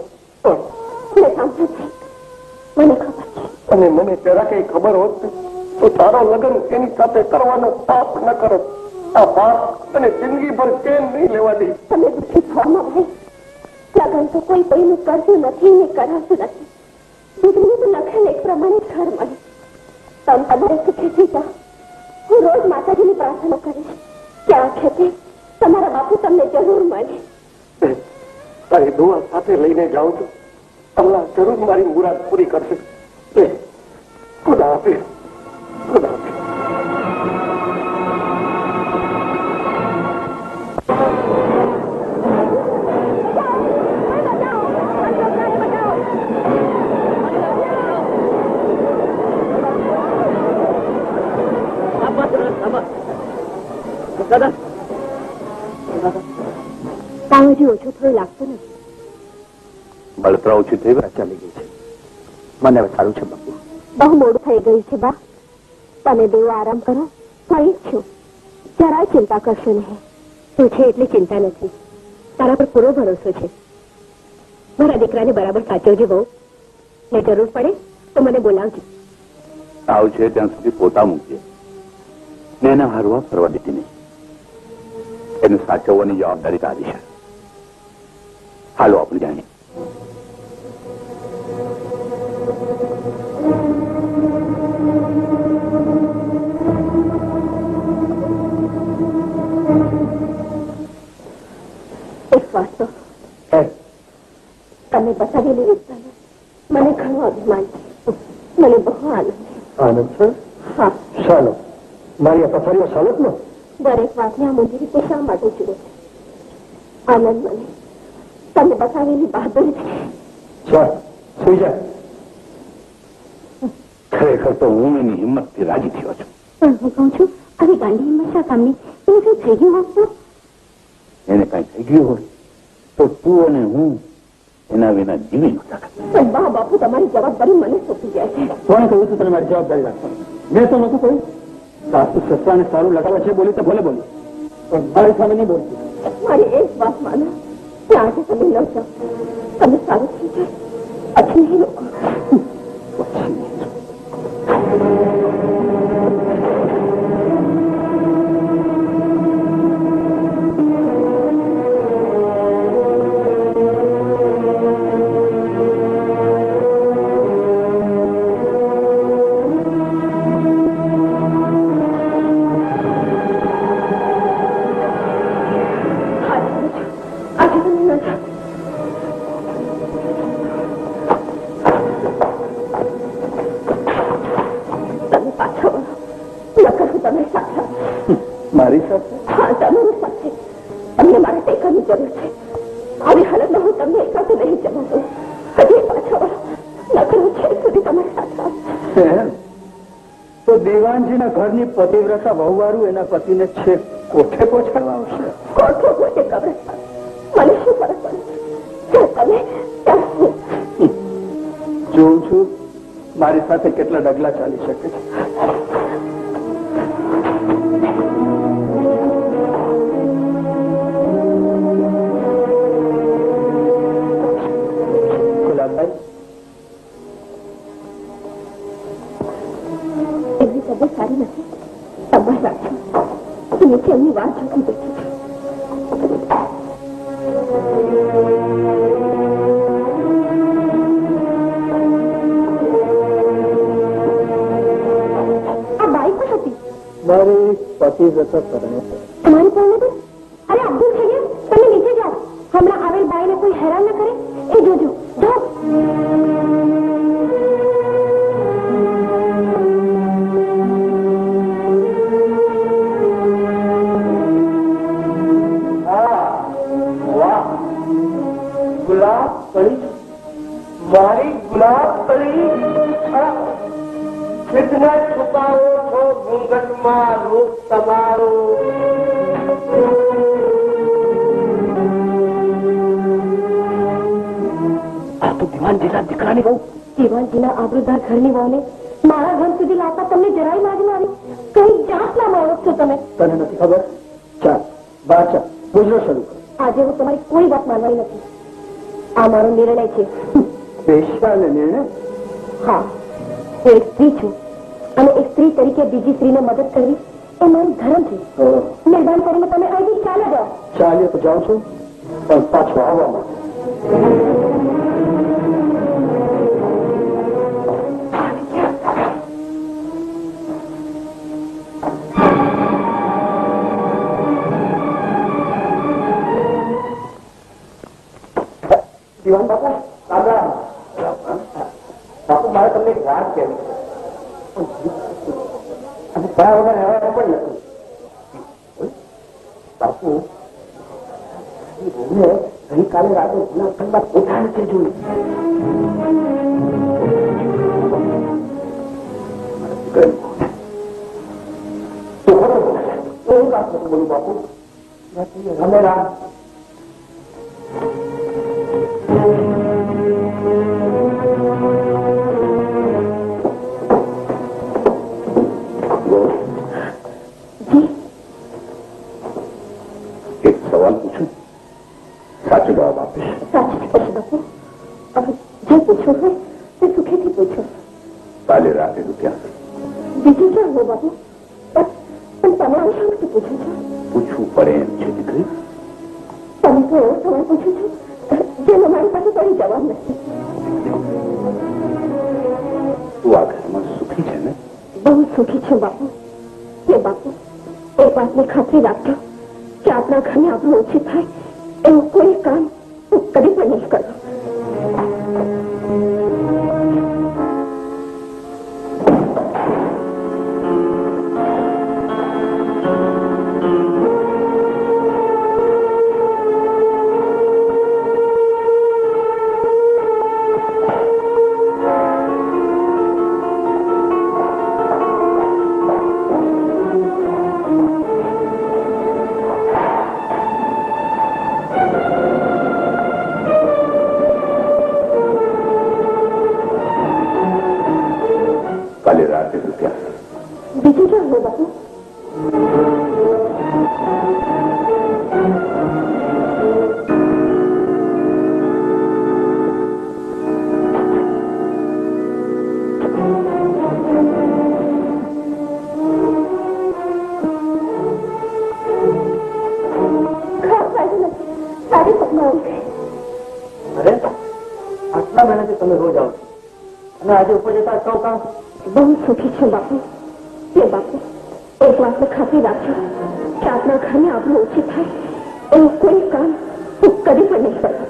અને મને જરા કઈ ખબર હોત તો તારો લગ્ન એની સાથે કરવાનો પાપ ન કરો. આ પાપ અને જિંદગી ભર કેમ નહીં લેવા દે. તમે દુઃખી થવામાં હોય, લગ્ન તો કોઈ કોઈનું કરતું નથી ને કરાતું નથી. દીકરીને તો લખેલ એક પ્રમાણે ઘર મળે. તમે તમારે સુખેથી જાઓ. હું રોજ માતાજીની પ્રાર્થના કરીશ કે આ ખેતે તમારા બાપુ તમને જરૂર મળે. તારી દુઆ સાથે લઈને જાઉં છું. અલ્લાહ જરૂર મારી મુરાદ પૂરી કરશે. ખુદા હાફિઝ. ખુદા હાફિઝ. તાવજી ઓછું થોડું લાગતું નથી. બળતરા ઓછી થઈ ગયા, ચાલી ગઈ છે. મને હવે સારું છે બાપુ. બહુ મોડું થઈ ગયું છે બા. તમે દેવો આરામ કરો. ફરી જ છું. જરાય ચિંતા કરશો નહીં. તું છે એટલી ચિંતા નથી. તારા પર પૂરો ભરોસો છે. મારા દીકરાને બરાબર સાચવજે બહુ. ને જરૂર પડે તો મને બોલાવજો. તાવ છે ત્યાં સુધી પોતા મૂકજે ને એને હરવા ફરવા દેતી નહીં. એને સાચવવાની જવાબદારી તારી છે. હાલો આપણે જાણીએ. એક વાત તો તમે બતાવેલી રીતના મને ઘણું અભિમાન છે. મને બહુ આનંદ છે. આનંદ છે? હા. ચાલો, મારી આ પથારીઓ ચાલત ને. દરેક વાતને આ મોટી રીતે શા માટે જુએ છે? આનંદ મને તમે બતાવેલી બહાદુરી છે. ચાલ, સુઈ જા. ખરેખર તો હું એની હિંમતથી રાજી થયો છું. પણ હું કહું છું, આવી ગાંડી હિંમત શા કામની? એવું કઈ થઈ ગયું હોત તો? એને કઈ થઈ ગયું હોય તો તું અને હું એના વિના જીવી નહોતા. પણ બા બાપુ તમારી જવાબદારી મને સોંપી જાય છે. કોણે કહ્યું તું તમે મારી જવાબદારી રાખો? મેં તો નતું કહ્યું. સાસુ સસરાને સારું લગાવે છે બોલી તો ભલે બોલી, પણ મારી સામે નહીં બોલતી. મારી એક વાત માનો કે આજે તમે ન જાઓ. તમે સારું થઈ જાય પછી નહીં લોકો. પાછો નકર હું તમે સાથે મારી સાથે હા તમારી સાથે તમને મારા ટેકાની જરૂર છે આવી હાલતમાં હું તમને એકાતો નહીં જવા દઉં હજી પાછો નકર હું છેક સુધી તમારી સાથે એમ? તો દેવાનજીના ઘરની પતિવ્રતા વહુવારું એના પતિને છેક કોઠે પહોંચાડવા આવશે. કોઠો કોઠે કબ્રસ્તાન મને શું ફરક પડે તમે જોઉં છું મારી સાથે કેટલા ડગલા ચાલી શકે છે. ગુલાબભાઈ, એમની તબિયત સારી નથી સંભાળ રાખજો નીચે એમની વાત જોતી બેઠી છે. આ બાઈ કોણ હતી? મારી પતિવ્રતા પરણે તમારી પરણે તો અરે અબ્દુલ સૈયદ તમે નીચે જાઓ હમણાં આવેલ બાઈને કોઈ હેરાન ન કરે એ જોજો જાઓ. ગુલાબ કળી મારી ગુલાબ કળી સિદ્ધને છુપાવો છો ઘૂંઘટમાં રૂપ તમારું. આ તો દિવાનજીના દીકરાની બહુ દીવાનજીના આબરૂદાર ઘરની વહુને મારા ઘર સુધી લાવતા તમને જરાય લાજ ના આવી કઈ જાતના માણસ છો તમે? તને નથી ખબર? ચાલ બહાર ચાલ, ગુજરો શરૂ કર. આજે હું તમારી કોઈ વાત માનવાની નથી. આ મારો નિર્ણય છે. પેશા નિર્ણય? હા, હું એક સ્ત્રી છું અને એક સ્ત્રી તરીકે બીજી સ્ત્રીને મદદ કરવી એ મારું ધર્મ છે. મહેરબાન કરીને તમે અહીંથી ચાલે જાઓ. ચાલ્યો તો જાઉં છું પણ પાછો આવવા માટે. દિવાન બાપુ દાદા બાપુ મારે તમને એક વાત કહેવી અને કયા વગર રહેવાનું પણ નથી. બાપુ ગઈકાલે રાતે જૂના ખંડમાં કોઠા નીચે જોયું. એવું કામ થતું બોલું બાપુ રમેલા એક સવાલ પૂછું, સાચો જવાબ આપીશ. સાચું જ કહેશો બાપુ. હવે જે પૂછો હોય તે સુખેથી પૂછો. કાલે રાતે તું ક્યાં હતી? બીજું ક્યાં હો બાપુ? પણ તમે આવું શા માટે પૂછો છો? પૂછવું પડે એમ છે દીકરી. તમે તો એવો સવાલ પૂછો છો જેનો મારી પાસે કોઈ જવાબ નથી. તું આ ઘરમાં સુખી છે ને? બહુ સુખી છું બાપુ. હે બાપુ, એક વાતની ખાતરી રાખજો કે આપણા ઘરની આપણું ઓછી થાય એવું કોઈ કામ હું કદી પણ નહીં કરું. કાલે રાતે તું ક્યાં હતી? બીજું ક્યાં હો બાપુ? અરે આટલા મહિનાથી તમે રોજ આવો અને આજે ઉપર જતા સૌ કામ બહુ સુખી છું બાપુ. હે બાપુ, એક વાતની ખાતરી રાખજો કે આપણા ઘરની આપણું ઓછી થાય એવું કોઈ કામ હું કદી પણ નહીં કરું.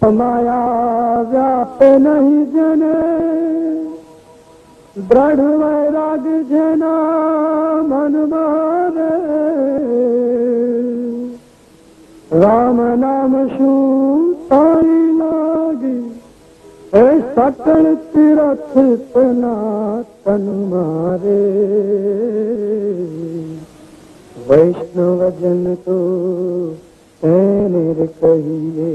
માયા વ્યાપે નહીં જને દ્રઢ વૈરાગ જેના મનમાં રે રામ નામ શું સારી લાગી એ સકળ તીરથ તેના તન મારે વૈષ્ણવજન તો એને રે કહીએ.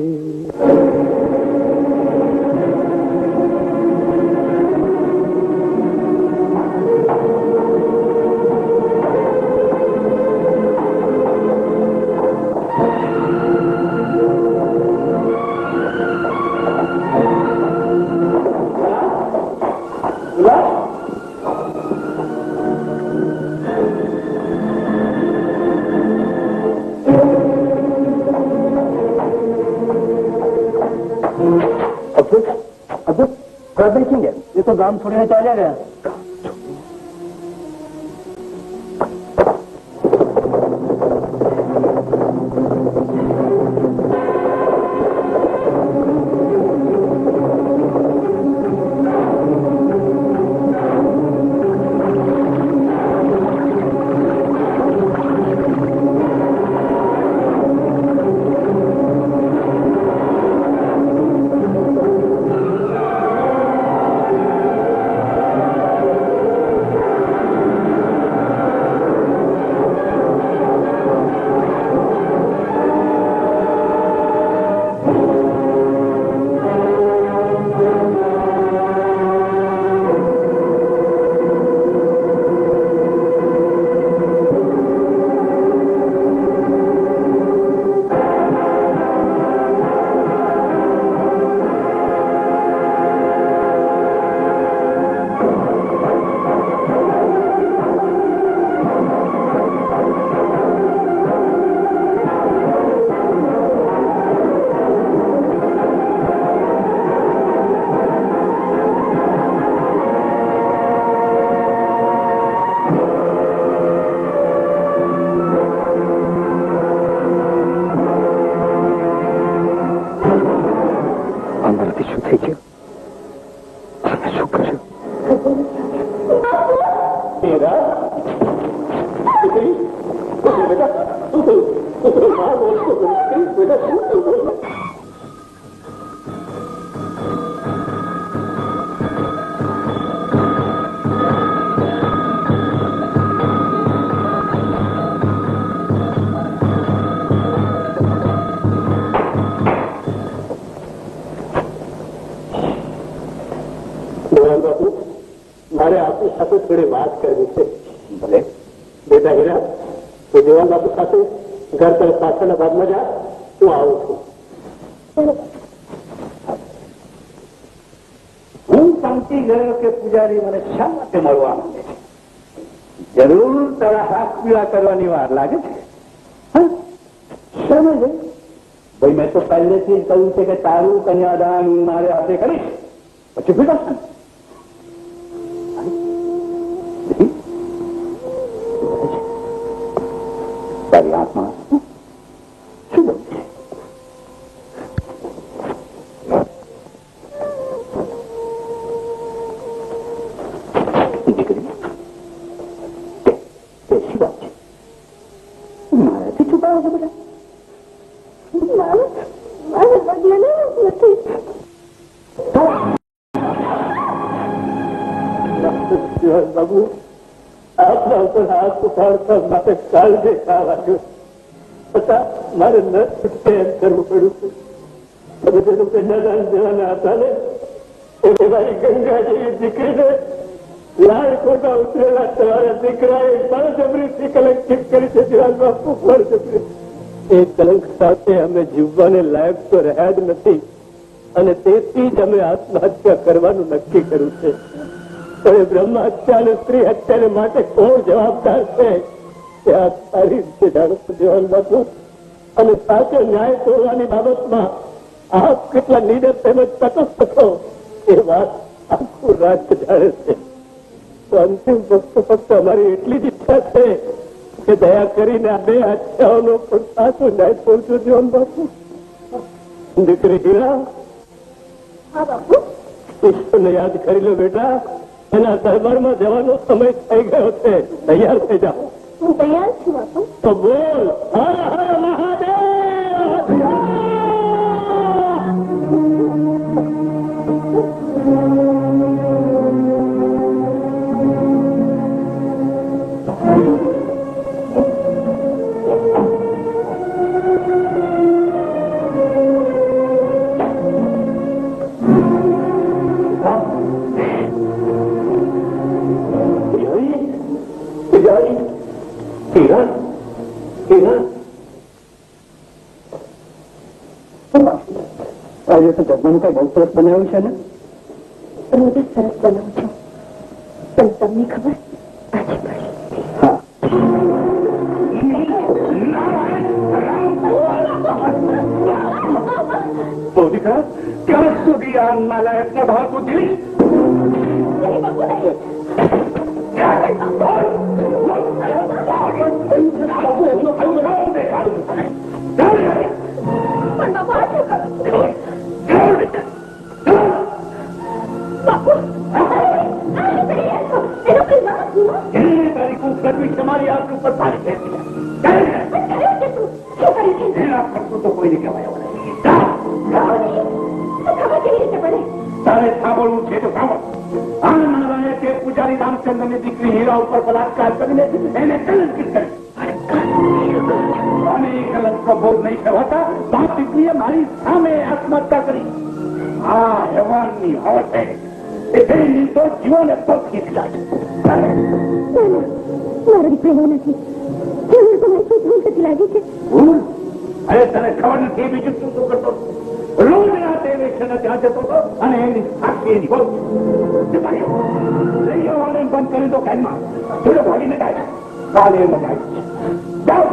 देखेंगे ये तो गांव छोड़ने चले गया. મારે આપની સાથે થોડી વાત કરવી છે. ભલે બેટા હીરા, તો દેવાન બાપુ સાથે ઘર તરફ પાછળના ભાગમાં જા, હું આવું છું. હું સમજી ગયો કે પૂજારી મને શા માટે મળવા માંગે છે. જરૂર તારા હાથ પીળા કરવાની વાર લાગે છે. શા છે ભાઈ? મેં તો પહેલેથી જ કહ્યું છે કે તારું કન્યાદાન મારે હાથે કરીશ, પછી ભેગા તારી આંખમાં શું બને છે? દીકરી શું વાત છે? મારાથી છુપાવો છો બધા? બાબુ, આપના ઉપર હાથ ઉપાડતા માટે કાળજી ખાવા મારે ન છૂટકે એમ કરવું પડ્યું. તમે તેનું કન્યાદાન દેવાના હતા ને, એ મારી ગંગા જેવી દીકરીને લાલ ખોટા ઉતરેલા તમારા દીકરાએ બળજબરીથી કલંકિત કરી છે. દિવાલ બાપુ, બળજબરી. એ કલંક સાથે અમે જીવવાને લાયક તો રહ્યા જ નથી, અને તેથી જ અમે આત્મહત્યા કરવાનું નક્કી કર્યું છે. પણ એ બ્રહ્મ હત્યા અને સ્ત્રી હત્યાને માટે કોણ જવાબદાર છે તે આ સારી રીતે જાણો છો દેવાન બાપુ. અને સાચો ન્યાય તોડવાની બાબતમાં આપ કેટલા નીડર તેમજ તટસ્થ છો એ વાત આખું રાષ્ટ્ર જાણે છે. તો અંતિમ ફક્ત અમારી એટલી જ ઈચ્છા છે કે દયા કરીને આ બે હત્યાઓનો પણ સાચો ન્યાય તોડજો દેવાન બાપુ. દીકરી હીરા, હા બાપુ, ઈશ્વરને યાદ કરી લો બેટા. એના દરબારમાં જવાનો સમય થઈ ગયો છે. તૈયાર થઈ જાઓ. હું તૈયાર છું બાપુ. તો બોલ, હર હર મહાદેવ. આજે તો જમવાનું કઈ બહુ સરસ બનાવ્યું છે ને? રોજ જ સરસ બનાવું છું, પણ તમને ખબર આજે પડી. હા, બહુ દીકરા, ક્યાં સુધી આ નાલાયકને ભાવ તું દીધી? તમારી આંખ ઉપર પાણી ફેંકી તો કોઈને કહેવાય તારે સાંભળવું છે તો સાંભળ. આ નારાયણે પૂજારી રામચંદ્રની દીકરી હીરા ઉપર બલાત્કાર કરીને એને કલંકિત કરી અને એ કલંક ભોગ નહીં થવાતા બાપ દીકરીએ મારી સામે આત્મહત્યા કરી. આ હેવાનની હવસ છે એ બેની તો જીવોને પગ ખેંચી મારો દીકરો એવો નથી. જરૂર તો મને ભૂલ થતી લાગી છે. ભૂલ? અરે તને ખબર નથી બીજું શું શું કરતો? રોજ રાતે વેક્ષણ ત્યાં જતો હતો અને એની સાક્ષી એની બહુ લઈ આવવાને બંધ કરી દો કાનમાં. થોડો ભાગીને જાય કાલે એમ જાય. જાઓ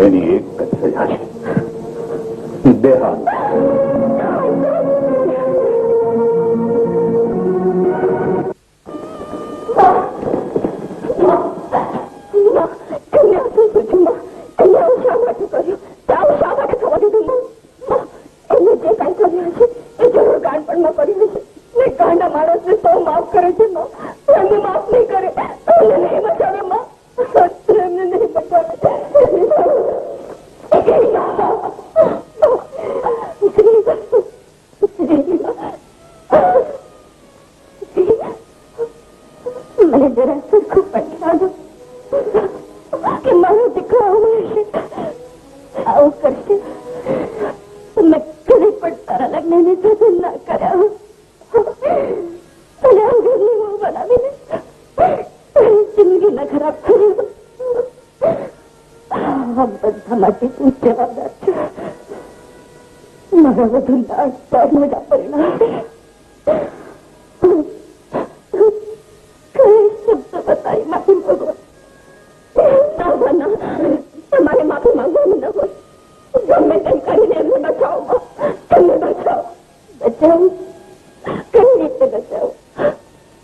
એની એક જ સજા છે, દેહાંત. મને જરા સરખું પટાડો કે મારો દીકરો આવું કરશે. મેં કદી પણ તારા લગ્નને સાથે ના કર્યા અને આ ઘરની વહુ બનાવીને જિંદગી ના ખરાબ કરી. આ બધા માટે તું જવાબદાર છે. મારા વધુ લાડ પાડનું જ પરિણામ बताई माफी मांगो. તમારે માફી માંગવાનું ન હોય. ગમે તેમ કરીને એમને બચાવો. તમને બચાવો. બચાવો કઈ રીતે બચાવો?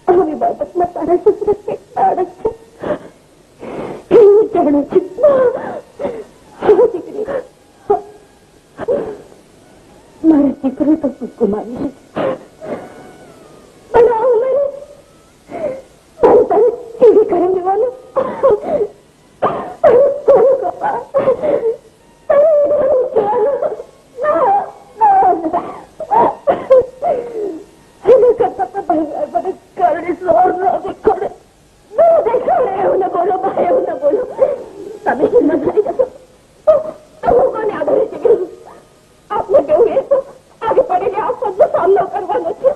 આવી બાબતમાં તારા સસરા કેટલા અડગ છે એવું જાણું છું. દીકરી મારા દીકરો તો તું ગુમાવી છે. પણ આ ઉંમરે ટીવી કરી દેવાનું એવું ન બોલો ભાઈ, એવું ન બોલો. તમે હિંમત કરી જશો તો હું કોને આધારે છે? આપને કેવું એ તો આગે પડેલી આફતનો સામનો કરવાનો છે.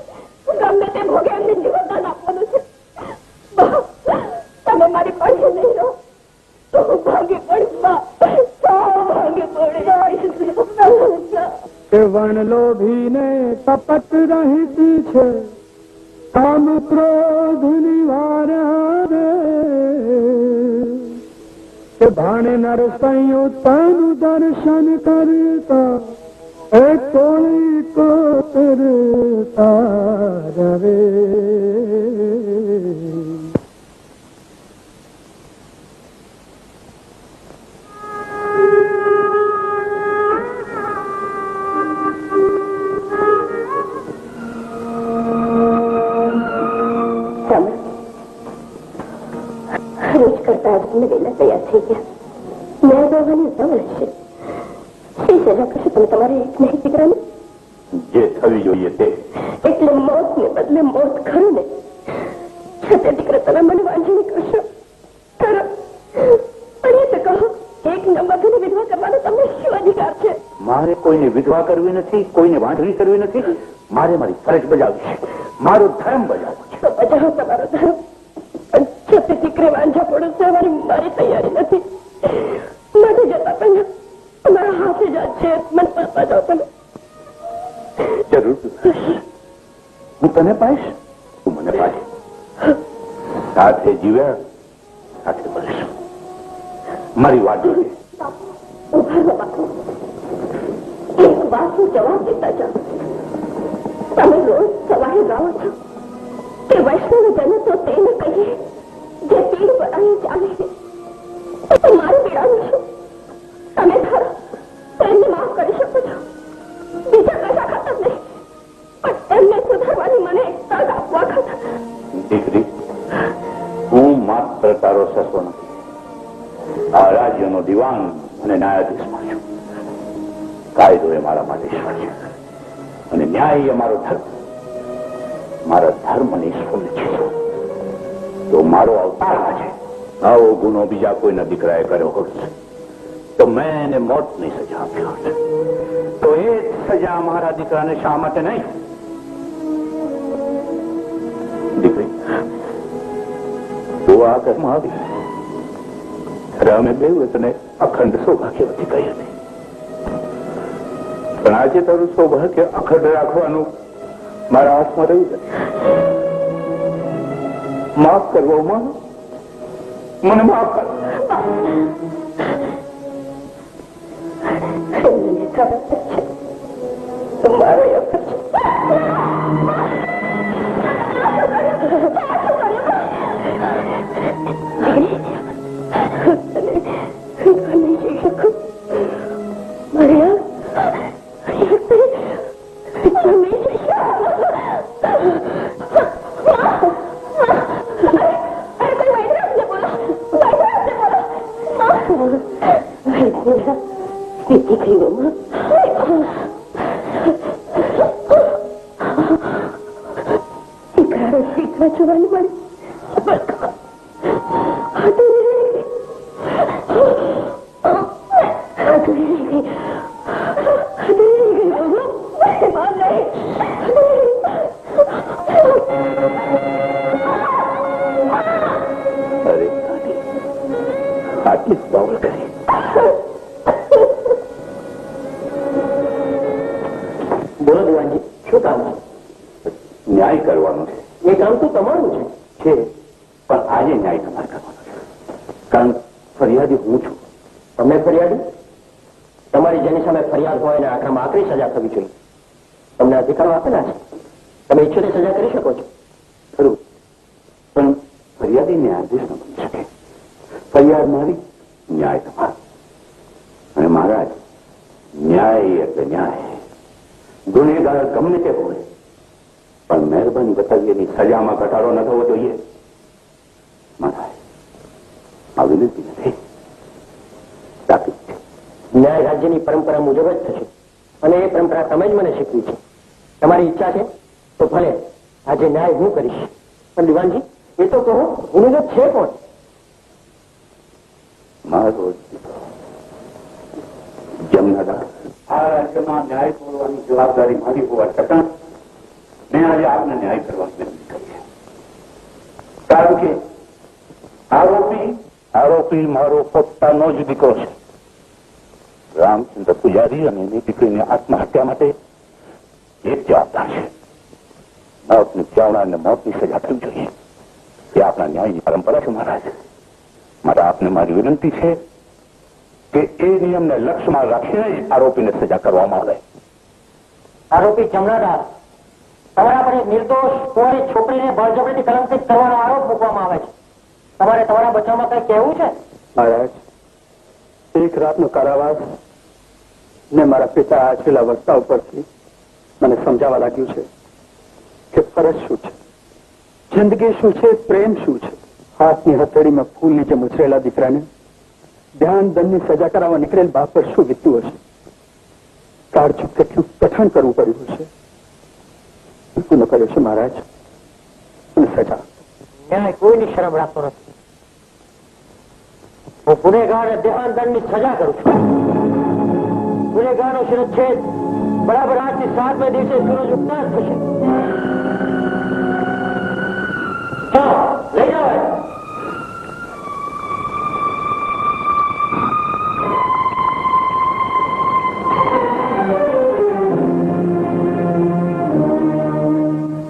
ગમે તે ભોગે એમને જીવનદાન આપવાનું છે. તમે મારી પાસે નહીં રહો તો હું ભાગે પડી. ભાગે પડી વણ લોભીને કપટ રહિત છે, કામ ક્રોધ નિવારે. ભાણે નર સંયુતનું દર્શન કરતા એ કોઈ કોતરતા રવે. રોજ કરતા આજ તમે વહેલા તૈયાર થઈ ગયા. ન્યાય દોડવાની ઉતાવળ છે. શી સજા કરશે તમે તમારે એક નહીં દીકરાને? જે થવી જોઈએ તે. એટલે મોત ને બદલે મોત ખરું ને? છતાં દીકરા તમે મને વાંચણી કરશો ખરો? પણ એ તો કહો, એક નંબરને વિધવા કરવાનો તમને શું અધિકાર છે? મારે કોઈને વિધવા કરવી નથી, કોઈને વાંઢણી કરવી નથી. મારે મારી ફરજ બજાવવી છે, મારો ધર્મ બજાવવો છે. તો બજાવો તમારો ધર્મ. છતાં દીકરે વાંઝા પડો છે, મારી તૈયારી નથી. નથી જતા પહેલા તમારા હાથે જ છે. મને પાપા જાઓ તમે. જરૂર હું તને પાઈશ, તું મને પાઈશ. સાથે જીવ્યા સાથે મળીશું. મારી વાત જોઈએ. ઉભા રહો બાપુ. એક વાતનો જવાબ દેતા જાઓ. તમે રોજ સવારે ગાઓ છો કે વૈષ્ણવ જન તો તેને કહીએ જે પીડ પર અહીં ચાલે છે. તો મારું પીડાનું છું. તમે ખરો તો એમને માફ કરી શકો છો. બીજા કશા ખાતર નહીં, પણ એમને સુધારવાની મને એક તક આપવા ખાતર. દીકરી, હું માત્ર તારો સસરો નથી, આ રાજ્યનો દિવાન અને ન્યાયાધીશમાં છું. કાયદો એ મારા માટે ઈશ્વર છે અને ન્યાય એ મારો ધર્મ. મારા ધર્મને ઈશ્વરને છે તો મારો અવતાર છે. આવો ગુનો બીજા કોઈના દીકરાએ કર્યો હોત તો મેં એને મોતની સજા આપી હોત. તો એ સજા મારા દીકરાને શા માટે નહીં? દીકરી, તું આ ઘરમાં આવી ત્યારે અમે બે તને અખંડ સૌભાગ્યવતી કહી હતી. પણ આજે તારું સૌભાગ્ય અખંડ રાખવાનું મારા હાથમાં રહ્યું નથી. માફ કરવો માનો, મને માફ કર. મને ખબર છે તમારો અફર છે. નહીં જઈ શકું. મર્યા દીકરીઓમાં દીકરા જોવાની મળે. આટલી બાવળ કરી. બોલો દિવાનજી, શું કામ છે? ન્યાય કરવાનો છે. એ કામ તો તમારું છે. પણ આજે ન્યાય તમારે કરવાનો છે. કારણ ફરિયાદી હું છું. તમે ફરિયાદી? તમારી જેની સામે ફરિયાદ હોય એને આખરામાં આકરી સજા થવી જોઈએ. તમને અધિકારો આપેલા છે, તમે ઈચ્છો તે સજા કરી શકો છો. ખરું, પણ ફરિયાદી ન્યાયાધીશ ન બની શકે. ફરિયાદ મારી, ન્યાય તમારો. અને મહારાજ, ન્યાય એટલે ન્યાય. ગુનેગાર ગમે તે હોય પણ મહેરબાની બતાવી એની સજામાં ઘટાડો ન થવો જોઈએ. મહારાજ, આ વિનંતી નથી, તાકીદ છે. ન્યાય રાજ્યની પરંપરા મુજબ જ થશે અને એ પરંપરા તમે જ મને શીખવી છે. તમારી ઈચ્છા છે તો ભલે આજે ન્યાય હું કરીશ. પણ દિવાનજી, એ તો કહો, ગુનેગાર છે કોણ? મારો જમનાદાસ. આ રાજ્યમાં ન્યાય પૂરવાની જવાબદારી મારી હોવા છતાં મેં આજે આપને ન્યાય કરવાની વિનંતી કરી છે. કારણ કે આરોપી મારો પોતાનો જ દીકરો છે. રામચંદ્ર પૂજારી અને એની દીકરીની આત્મહત્યા માટે એક જવાબદાર છે. આપની ચાવડાને મોતની સજા થવી જોઈએ. એ આપણા ન્યાયની પરંપરા છે મહારાજ. મારે આપને મારી વિનંતી છે કે એ નિયમને લક્ષ્યમાં રાખીને જ આરોપીને સજા કરવામાં આવે. આરોપી જમનાદાસ, તમારા પર એક નિર્દોષ કુંવારી છોકરીને બળજબરીથી કલંકિત કરવાનો આરોપ મૂકવામાં આવે છે. તમારે તમારા બચાવમાં કઈ કહેવું છે? મહારાજ, એક રાતનો કારાવાસ ને મારા પિતા આચરેલા વસ્તા ઉપરથી મને સમજાવવા લાગ્યું છે કે ફરજ શું છે, જિંદગી શું છે, પ્રેમ શું છે. હાથની હથેળીમાં ફૂલ નીચે મુછરેલા દીકરાને ધ્યાન દંડની સજા કરાવવા નીકળેલ બાપ પર શું વીત્યું હશે? કાળજું કેટલું કઠણ કરવું પડ્યું હશે. શું ન કર્યો છે મહારાજ? અને સજા ન્યાય કોઈની શરમ રાખતો નથી. હું ગુનેગારને ધ્યાન દંડની સજા કરું છું. ગુનેગારનો શિરચ્છેદ બરાબર આજથી 7મે દિવસે સૂરજ ઉગતા જ થશે. ચાલો, લઈ જાઓ.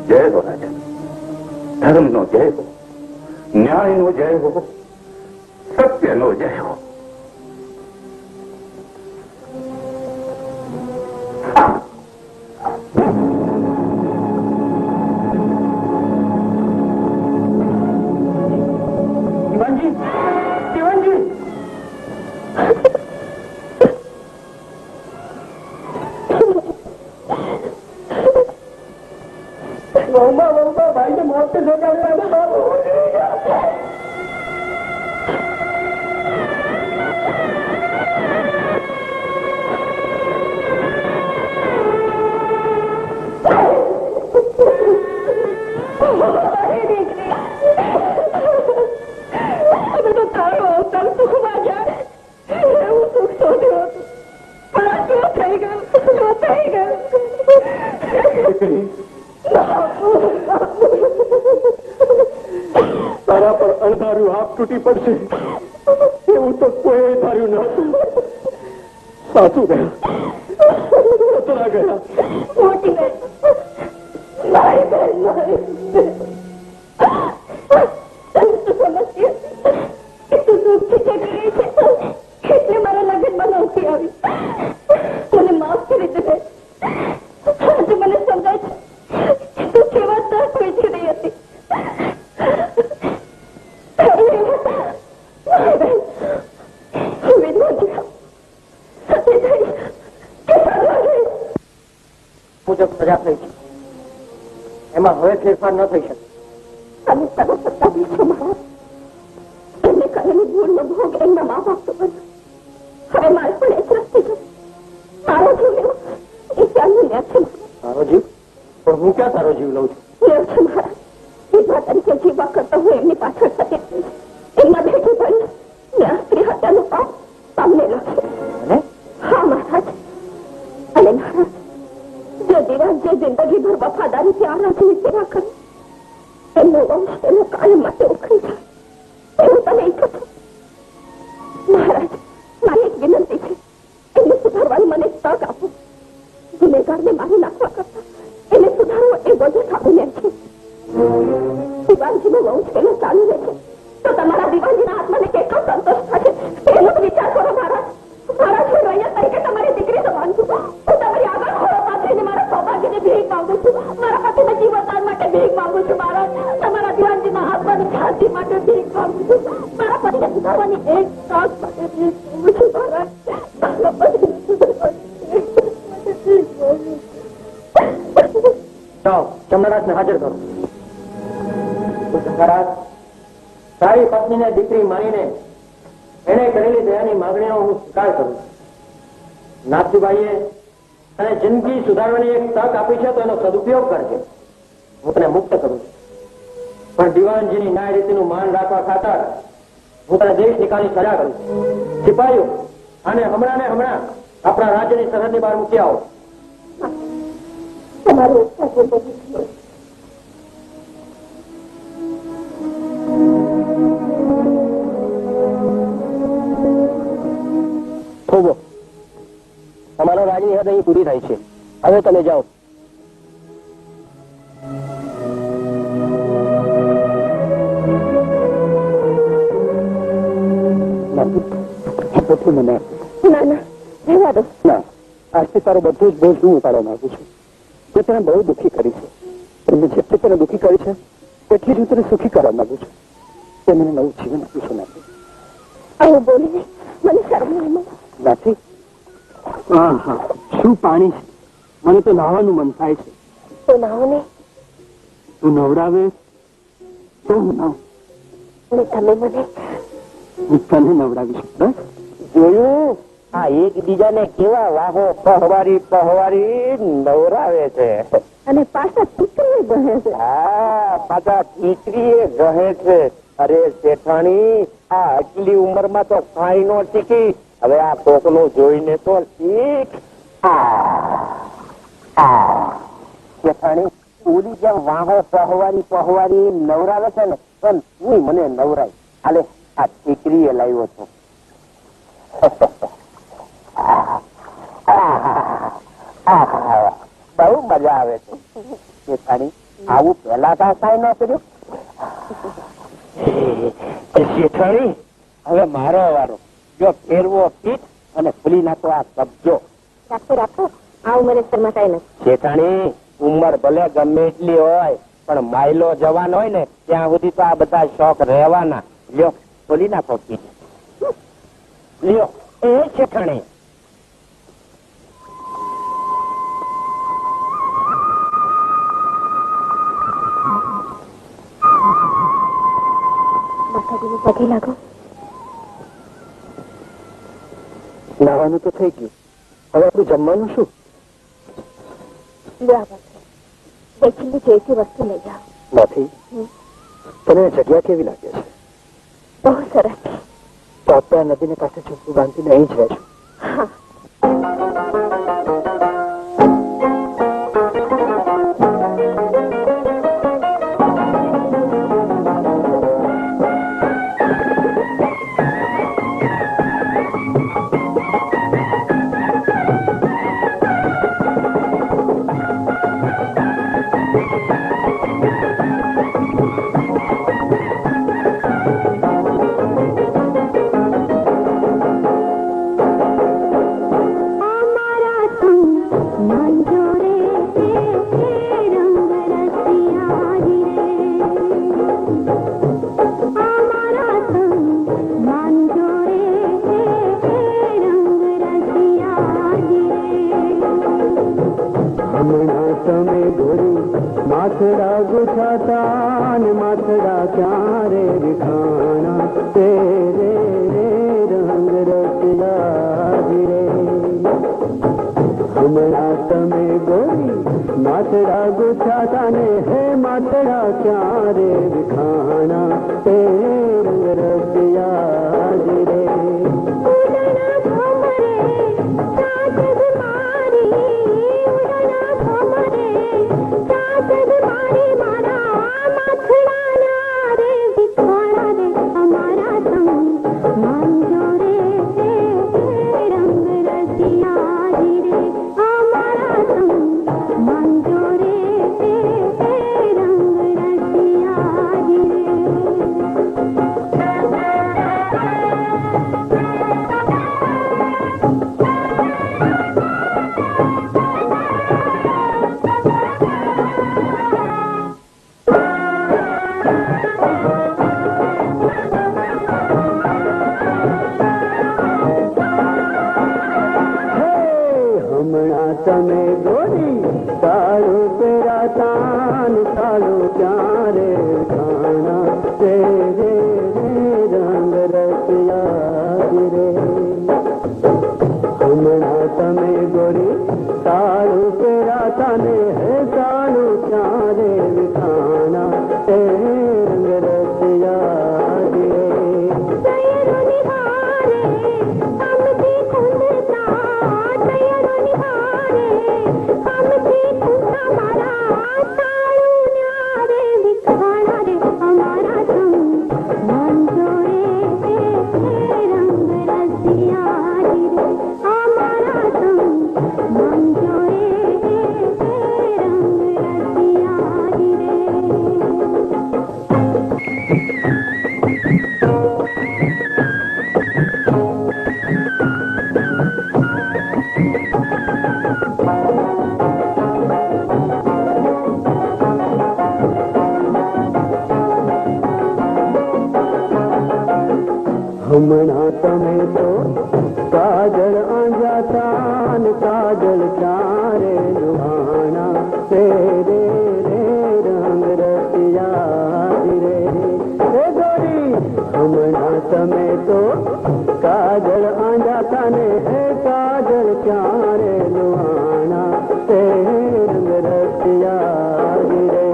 જય હો રાજા, ધર્મનો જય હો, ન્યાયનો જય હો, સત્યનો જય હો. દીવાનજી, દીવાનજી, ભાઈને મોત તારા પર અણધાર્યું હાથ તૂટી પડશે એવું તો કોઈ ધાર્યું ન હતું. સાસુ ગયા, સસરા ગયા, મોટી બેન, મારી બેન, મારી બેન. સમજતી કે તું દુઃખથી જતી રહી છે એટલે મારા લગ્નમાં નહોતી આવી. મને માફ કરી દે. આજે મને સમજાય છે તું કેવા દર્દ વેચી રહી હતી. મુજબ સજા થઈ છે, એમાં હવે ફેરફાર ન થઈ શકે. તમે સર્વસત્તાધીશ છો મહારાજ. એમને કરેલી ભૂલનો ભોગ એમના મા બાપ તો બન્યો. હવે મારે પણ એ જ રસ્તે જવું. મારો જીવ લેવો એ ત્યાંનો ન્યાય છે. તારો જીવ? પણ હું ક્યાં તારો જીવ લઉં છું? લેવ છે મહારાજ. વિધવા તરીકે જીવવા કરતા હું એમની પાછળ થતી રહીશ. એમના ભેટી ભરી ત્યાં સ્ત્રી હત્યાનું પાપ પામેલો છે. અને હા મહારાજ. અને મહારાજ, જો દિવાન જે જિંદગીભર વફાદારીથી આ રાજની સેવા કરે એમનો વંશ તેનો કાયમ માટે ઉખડી જાય એવું તમે ઈચ્છો છો? મહારાજ, મારી એક વિનંતી છે. એને સુધારવાની મને તક આપો. ગુનેગારને મારી નાખવા કરતા એને સુધારવો એ વધુ સારું લે છે. દિવાનજીનો વંશ પેલો ચાલુ રહે છે તો તમારા દિવાનજીના આત્માને કેટલો સંતોષ થશે એનો વિચાર કરો મહારાજ. મહારાજ, હું રૈયા તરીકે તમારી દીકરી સમાન છું. હું તમારી આગળ ખોળો પાથરીને મારા સૌભાગ્યને ભેગ માંગુ છું. મારા પતિના જીવનદાન માટે ભેગ માંગુ છું મહારાજ. તમારા દિવાનજીના આત્માની શાંતિ માટે ભેગ માંગુ છું. મારા પતિને સુધારવાની એક તક માટે ભેગ માંગુ છું મહારાજ. મારા પતિને સુધારવાની એક તક માટે ભેગ માંગુ છું. જાઓ, ચમનરાજને હાજર કરો. ચમનરાજ, તારી પત્નીને દીકરી માનીને એને કરેલી દયાની માંગણીનો હું સ્વીકાર કરું છું. નાથજીભાઈએ તને જિંદગી સુધારવાની એક તક આપી છે તો એનો સદુપયોગ કરજે. હું તને મુક્ત કરું છું. પણ દિવાનજીની ન્યાય રીતિનું માન રાખવા ખાતર હું તને દેશ નિકાલની સજા કરું છું. સિપાહીઓ, અને હમણાં ને હમણાં આપણા રાજ્યની સરહદની બહાર મૂકી આવો. તમારો ઉપકાર બહુ છે. થોભો, તમારો રાજની હદ અહીં પૂરી થાય છે. હવે તમે જાઓ. મને ના ના, રહેવા દો. ના, આજથી તારો બધું જ બોજ હું ઉપાડવા માંગુ છું. જે તને બહુ દુઃખી કરી છે, એમને જેટલી તને દુઃખી કરી છે એટલી જ હું તને સુખી કરવા માંગુ છું. તે મને નવું જીવન આપ્યું છે નાથી. આવું બોલીને મને શરમ નહીં આવે. નાથી, હા હા, શું પાણી છે. મને તો નાહવાનું મન થાય છે. તો નાહો ને. તું નવડાવે તો હું નાહું. તમે મને હું તને નવડાવીશ બસ. જોયું આ એકબીજાને કેવા વાહો પહવારી નવરાવે છે. અને પાછા દીકરી ગહે છે. હા પાછા દીકરી ગહે છે. અરે શેઠાણી આ આટલી ઉંમરમાં તો ખાઈ નો શીખી. હવે આ કોકનું જોઈને તો શીખ. શેઠાણી ઓલી જેમ વાહો પહવારી નવરાવે છે ને પણ તું મને નવરાય. હાલે આ દીકરીએ લાવ્યો છું. બહુ મજા આવે છે શેઠાણી. આવું પેલા કાંઈ ન કર્યું. શેઠાણી હવે મારો વારો. જો ફેરવો પીઠ અને ખુલી નાખો આ કબજો. રાખો રાખો આ ઉંમરે શરમાતાય નથી. શેઠાણી ઉંમર ભલે ગમે એટલી હોય પણ માયલો જવાન હોય ને ત્યાં સુધી તો આ બધા શોખ રહેવાના. લ્યો ખોલી નાખો પીઠ. લ્યો એ શેઠાણી. માતાજીને પગે લાગો. નાવાનું તો થઈ ગયું. હવે આપણું જમવાનું શું? બરાબર છે. દેખીને જેથી વસ્તુ લઈ જાઓ. નથી. તને આ જગ્યા કેવી લાગે છે? બહુ સરસ છે. તો આપણે આ નદીને કાંઠે ઝૂંપડું બાંધીને અહીં જ રહેશું. હા માથડા ગુછાતા ને માથડા ક્યારે વિખાણા તેરે રંગ રસિયા રે. હમણાં તમે ગોરી માથડા ગુછાતા ને હે માથડા ક્યારે વિખાણા તેરે રંગ રસિયા રે. તમે ગોરી સારું પેરાતા ને સારું ક્યારે ખાણા તેરે રંગ રસિયા રે. હમણાં તમે ગોરી સારું પેરાતા ને હે સારું ક્યારે ખાણા તેરે રંગ રસિયા રે. હમણાં તમે તો કાજળ આંજાતા ને કાજળ ક્યારે લુહાણા તેરે રંગ રસિયા રે. ગોરી હમણાં તમે તો કાજળ આંજાતા ને કાજળ ક્યારે લુહાણા તે રંગ રસિયા રે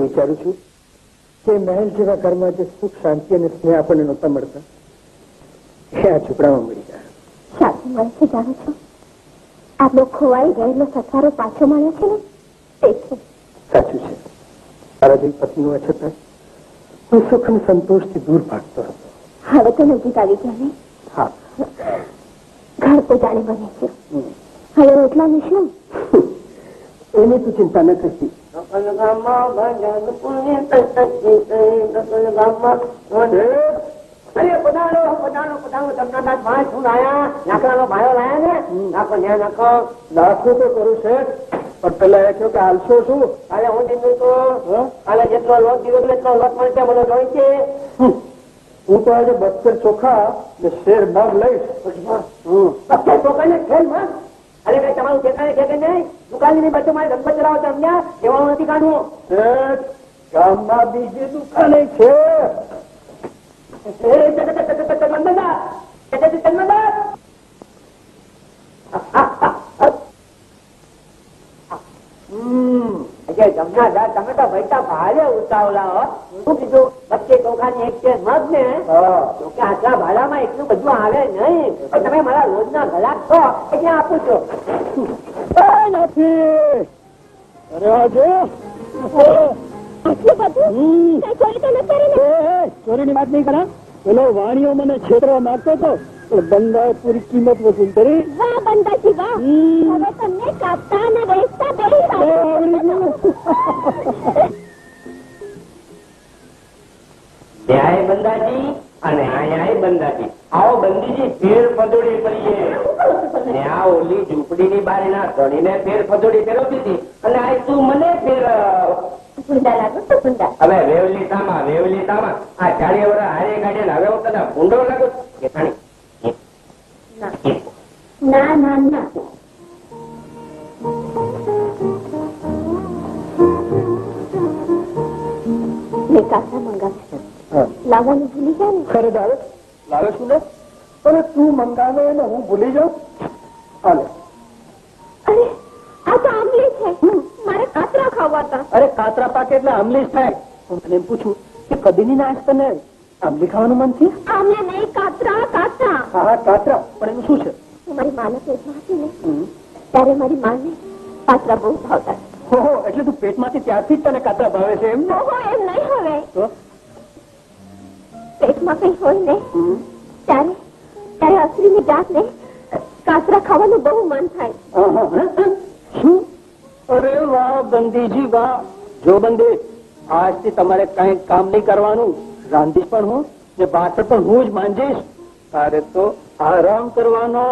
વિચારું છું કે મહેલ જેવા ઘરમાં જે સુખ શાંતિ અને સ્નેહ આપણને નહોતા મળતા એ આ ઝૂંપડામાં મળી ગયા. સાચું મળે છે જાણો છો આપણો ખોવાઈ ગયેલો સથવારો પાછો મળ્યો છે ને તે છે. સાચું છે. તારા જેવી પત્નીઓ છતાં હું સુખ અને સંતોષથી દૂર ભાગતો હતો. હવે તો નજીક આવી ગયા ને. હા, ઘર તો જાણે બને છે. હવે રોટલાનું શું? એની તું ચિંતા ન કરતી. અરે પધારો પધારો પધારો જમનાદાસ ભાઈ શું લાયા? લાકડાનો ભાયો લાયા ને? નાખો ન્યા નાખો. નાખવું તો કરું છે પણ પેલા એ કહ્યું કે હાલશો શું? કાલે હું દીધું તો કાલે જેટલો લોટ દીધો એટલો લોટ મળશે મને જોઈ છે. હું તો આજે 72 ચોખા ને શેર નગ લઈશ. 72 ચોખા ને ખેલ માં અરે કઈ તમારું ઠેકાણે ઠેકે નહીં. દુકાનની બચ્ચો મારે ગણપત ચલાવો છો સમજ્યા? એવાનું નથી કાઢવું. ગામમાં બીજી દુકાને છે. તમે તો ભાઈ ભારે ઉતાવળા હો. શું કીધું? 25 ચોખાની એક શેર મગ ને આટલા ભાડામાં એટલું બધું આવે નહીં. તમે મારા રોજના ગ્રાહક છો એટલે આપું છો. નથી. અરે આજે ચોરીની વાત નહીં કરા. પેલો વાણીઓ મને છેતરવા માંગતો હતો પણ બંદાએ પૂરી કિંમત વસૂલ કરી. વાહ બંદાજી વાહ. હવે તમને કાપતા અને વેચતા બેહી ન્યાય બંદાજી અને આયા બંદાજી. આવો બંદીજી ફેર ફદોડી પડીએ. ને આ ઓલી ઝૂંપડીની બારીના ધણીને ફેર ફદોડી ફેરવતી હતી અને આ તું મને ફેર. હવે વેવલી તામા આ 40 વર્ષ હારે કાઢે હવે હું તને ભૂંડો લાગુ કે ના ના ના. મેં કાકા મંગાવ્યા લાવવાનું ભૂલી ગયા ને. ખરે દાવે લાવે શું ને પણ તું મંગાવે ને હું ભૂલી જાઉં. હાલે. અરે આ તો આમલી છે. મારે કાતરા ખાવા હતા. અરે કાતરા પાકે એટલે આમલી જ થાય. હું તને એમ પૂછું કે કદીની નાશ તને આમલી ખાવાનું મન છે? આમને નહીં કાતરા કાતરા. હા હા કાતરા પણ એનું શું છે? હું મારી માના પેટમાં હતી ને ત્યારે મારી માને કાતરા બહુ ભાવતા. ઓહો એટલે તું પેટમાંથી ત્યારથી જ તને કાતરા ભાવે છે એમ ને? ઓહો એમ નહીં હવે. તો પેટમાં કઈ હોય ને ત્યારે અસરીની જાતને કાતરા ખાવાનું બહુ મન થાય. શું? અરે વાહ બંદીજી વાહ. જો બંદી આજથી તમારે કઈ કામ નહીં કરવાનું. રાંધીશ પણ હું ને બાસણ પણ હું જ માંજીશ. તારે તો આરામ કરવાનો.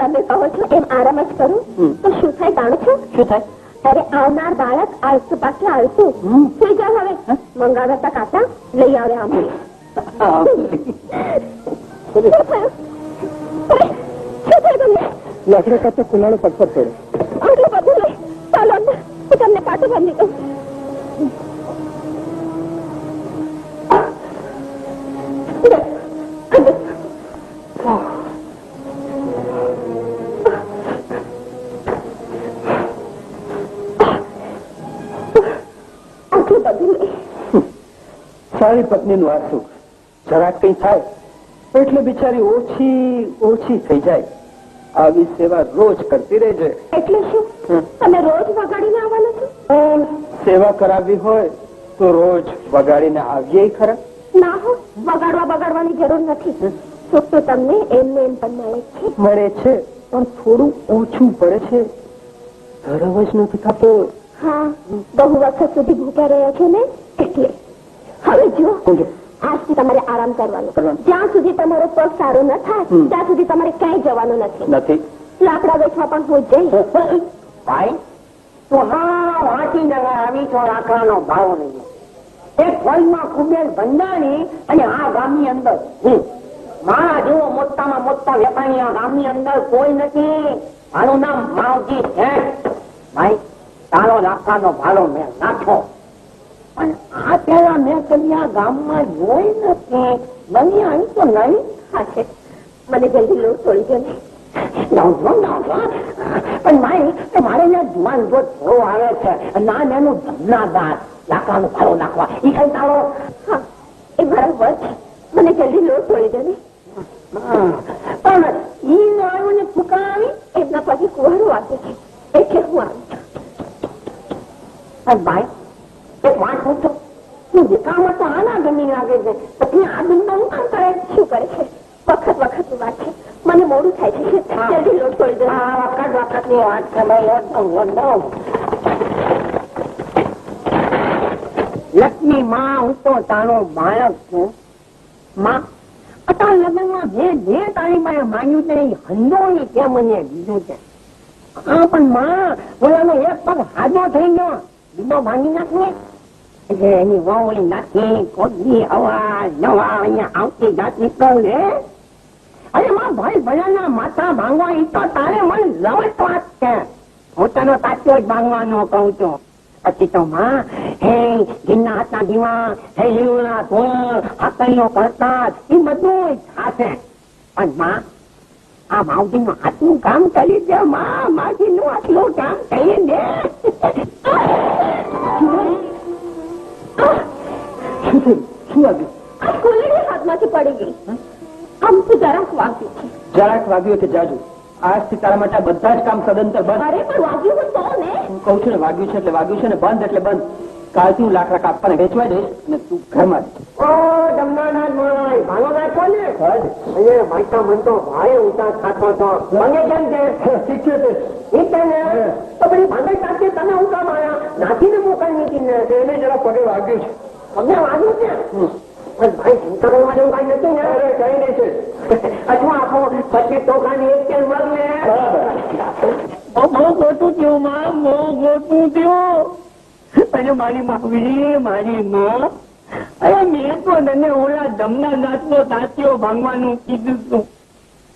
તમે કહો છો એમ આરામ જ કરું તો શું થાય જાણો છો? શું થાય? અરે આવનાર બાળક આળસુ પાસે આળસુ સુઈ જાવ. હવે મંગાવતા કાતા લઈ આવે આમ. લાકડા કાતો કુલાળો પટપટ પડે. આટલું બધું લઈ ચાલો હું તમને પાટું બાંધી દઉં. આટલું બધું લઈ. સારી પત્નીનું આ સુખ જરાક કઈ થાય એટલે બિચારી ઓછી થઈ જાય. આવી સેવા રોજ કરતી રહેજે. એટલે શું તમે રોજ વગાડીને આવવાના છો? સેવા કરાવવી હોય તો રોજ વગાડીને આવીએ ખરા. ના હો, વગાડવાની જરૂર નથી. સુખ તો તમને એમને એમ પણ મળે છે. મળે છે પણ થોડું ઓછું પડે છે. ધરમ જ નથી થતો. હા, બહુ વખત સુધી ભૂખ્યા રહ્યા છો ને એટલે. હવે જુઓ, આજથી તમારે આરામ કરવાનો. જ્યાં સુધી તમારો પગ સારો ન થાય ત્યાં સુધી તમારે ક્યાંય જવાનું નથી. લાકડા વેચવા પણ હું જઈશ. ભાઈ તો હા વાંચી જગા આવી તો લાકડાનો ભાવ નહીં. એક ફળમાં કુબેર ભંડારી અને આ ગામની અંદર મારા જેવો મોટામાં મોટા વેપારી આ ગામની અંદર કોઈ નથી. આનું નામ માવજી છે. ભાઈ તારો લાકડાનો ભાડો મેં નાખો. પણ આ પેલા મેં કદી આ ગામમાં જોઈ નથી. બની આવી તો નહીં. હા છે, મને જલ્દી લોટ તોડી દો ને. પણ મારે જુવાન જો થોડો આવે છે ના એનું ધમનાદાર લાકડાનો ભાડો નાખવા એ કઈ તારો. હા, એ બરાબર છે. મને જલ્દી લોટ તોડી દો ને. પણ ઈ આવ્યું ને ફૂકાવી એમના પછી કુવારો આપે છે એટલે હું આવી છું. ભાઈ એક વાત પૂછો, તું દેખામાં તો આના ગમી લાગે છે પછી આ બિંદુ હું કામ કરે? શું કરે છે? વખત વાત છે. મને મોડું થાય છે. જલ્દી લોટ તોડી દો. વખત ની વાત છે. લક્ષ્મી માં હું તો તારો બાળક છું. માં અત્યાર લગ્નમાં જે તારી પાસે માંગ્યું છે એ હંડોળી કે મને દીધું છે. હા પણ માં ઓલાનો એક પગ હાજો થઈ ગયો, બીજો ભાંગી નાખીએ એટલે એની વાવળી નાખી કોદની હવા નવા અહીંયા આવતી જાતી કરે. અરે માં ભાઈ ભયાના માથા ભાંગવા એ તો તારે મને લવટ વાત છે. હું તને સાચો જ ભાંગવાનો કહું છું. પછી તો માં હે ઘીના હાથના દીવા, હે લીવડા ધોળ, હાથનો કરતા એ બધું થશે. પણ માં આ માવજી નું હાથનું કામ કરી દે. માવજી નું આટલું કામ કરી દે. શું આવ્યું? આ કુલડી હાથમાંથી પડી ગઈ. આમ તો જરાક વાગ્યું છે. જરાક વાગ્યું કે જાજુ. આજથી તારા માટે બધા જ કામ સદંતર બંધ. અરે પણ વાગ્યું તો ને. હું કઉ છું ને વાગ્યું છે એટલે વાગ્યું છે ને, બંધ એટલે બંધ. કાલથી હું લાકડા કાપવાને વેચવા દઈશ અને તું ઘરમાં જ. ઓ જમનાનાથ ભાઈ ભાલો નાખો ને. અહીંયા માઈકા મન તો ભાઈ ઊંચા ખાતો તો મને કેમ છે? શીખ્યો તો બધી ભાંગઈ સાથે તમે હું કામ આવ્યા? નાખીને મોકલવી હતી ને. એને જરા પગે વાગ્યું છે. તમને વાગ્યું છે? પણ ભાઈ ચિંતા કરવા જેવું કઈ નથી ને. કઈ નહીં છે. અથવા આપો પછી ટોકાની એક કેમ વાગે. બહુ ખોટું થયું માં, બહુ ખોટું થયું. અને મારી માવી મારી માં, અરે મેં તો તને ઓલા જમના નાથ નો તાત્યો ભાંગવાનું કીધું હતું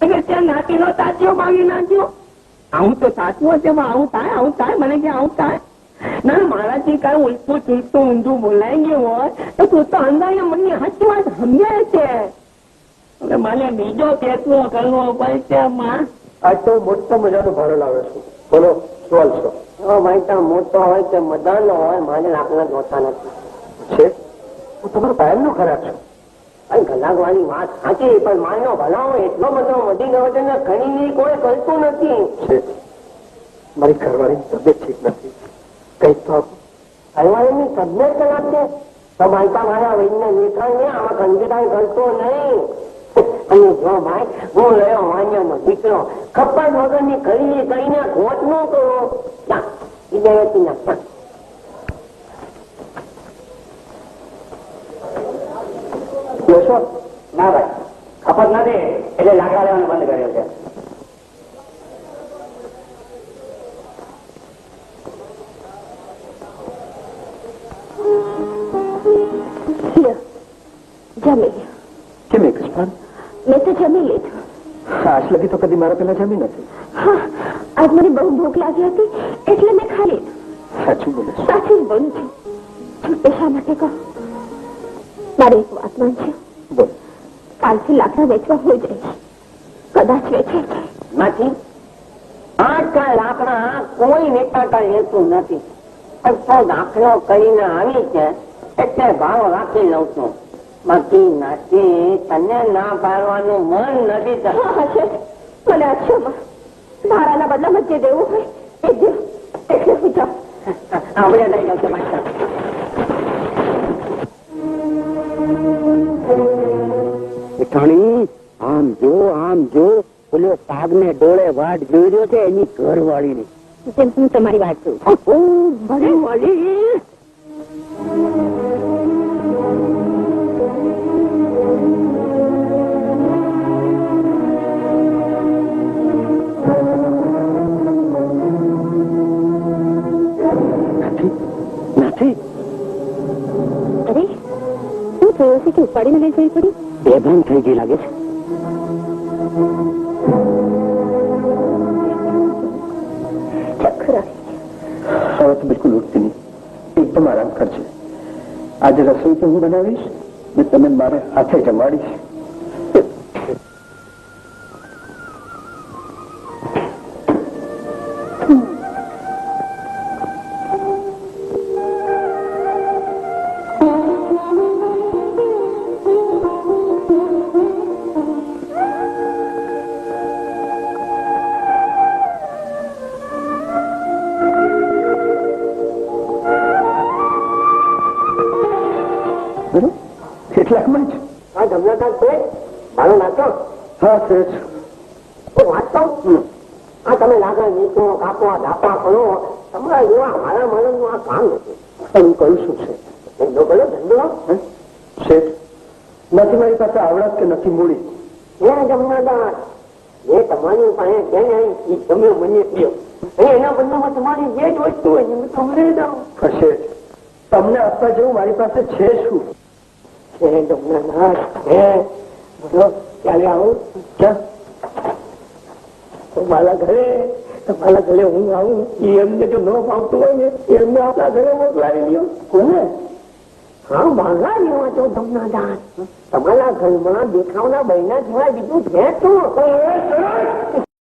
અને ત્યાં નાતી નો તાત્યો ભાંગી નાખ્યો. આવું તો તાત્યો છે, આવું થાય મને કે આવું થાય. ના મારાથી કઈ ઉલટું ચૂલતું ઊંધું બોલાઈ ગયું હોય તો તું તો અંદાજે મને સાચી વાત સમજાય છે. હવે મને બીજો ફેસલો કરવો પડશે માં. આજ તો મોટો મજાનો ભાડો લાવે છું. બોલો સવાલ છો? મારી મોટો હોય કે મદાનો હોય મારે લાકડા જોતા નથી. છે હું તમારો કાયમ નો ખરાબ છું. કલાક વાળી વાત સાચી, પણ માનો ભલાવો એટલો બધો વધી ગયો છે ને ઘણી કોઈ કરતું નથી. છે મારી ઘરવાળીની તબિયત ઠીક નથી. કઈક તો ઘરવાળીની તબિયત ખરાબ છે તો મારા વૈદ્ય લેખા ને આમાં કંજકાઈ કરતો નહીં. અને જો ભાઈ હું રહ્યો વાણિયાનો દીકરો, ખપ્પા વગરની કરીને ઘોટ નો કરો. ના ભાઈ ખપત નથી એટલે લાકડા લેવાનું બંધ કર્યો છે. જમી કેમ એક સ્થાન? મેં તો જમી લીધું. આજ લગી તો કદી મારા પેલા જમી નથી. હા, આજ મને બહુ ભૂખ લાગી હતી એટલે મેં ખાઈ લીધું. સાચું બોલે છે? સાચું જ બોલું છું. છૂટે શા માટે કહો? મારે એક વાત છે. બોલ. કાલથી લાકડા વેચવા હોય જઈશ. કદાચ વેચે છે. નથી આજકાલ લાકડા કોઈ વેચાતા લેતું નથી. પણ તો દાખલો કરીને આવી છે એટલે ભાવ રાખી લઉં છું. બાકી નથી તને ના પાડવાનું મન નથી. મને આછોમાં ભાડાના બદલામાં જે દેવું હોય એ દેવ એટલે પૂછો આપણે લઈ આવશે માસ્ટર જેઠાણી આમ જો પેલો પાગ ને ડોળે વાટ જોઈ રહ્યો છે એની ઘરવાળી ની હું તમારી વાત છું ઘરવાળી નથી અરે શું થયું છે કે ઉપાડીને લઈ જવી પડી બેભાન થઈ ગઈ લાગે છે હવે તો બિલકુલ ઉઠતી નહીં એકદમ આરામ કરજે આજે રસોઈ તો હું બનાવીશ ને તમે મારે હાથે જમાડીશ કેટલાકમાં જ આ જમનાકાર છે મારો નાતો હા શેઠ હું વાંચતો આ તમે લાગા નીચો કાપો ધાપા કરો તમારા જેવા મારા માણસનું આ કામ નથી હું કહું શું છે ધંધો કરો ધંધો શેઠ નથી મારી પાસે આવડત કે નથી મૂડી એ જમનાદાર એ તમારી પાસે છે ને એ તમે મને કહો એના બદલામાં તમારી જે જ વસ્તુ હોય એ તમને દઉં શેઠ તમને આપવા જેવું મારી પાસે છે શું જમનાદાર હે બોલો ક્યારે આવું ક્યાં તમારા ઘરે હું આવું એ એમને જો ન ફાવતું હોય ને એમને આપણા ઘરે મોકલાવી લ્યો કોને હા માગા લેવા છો જમનાદાર તમારા ઘરમાં દેખાવના બહેના સિવાય બીજું છે શું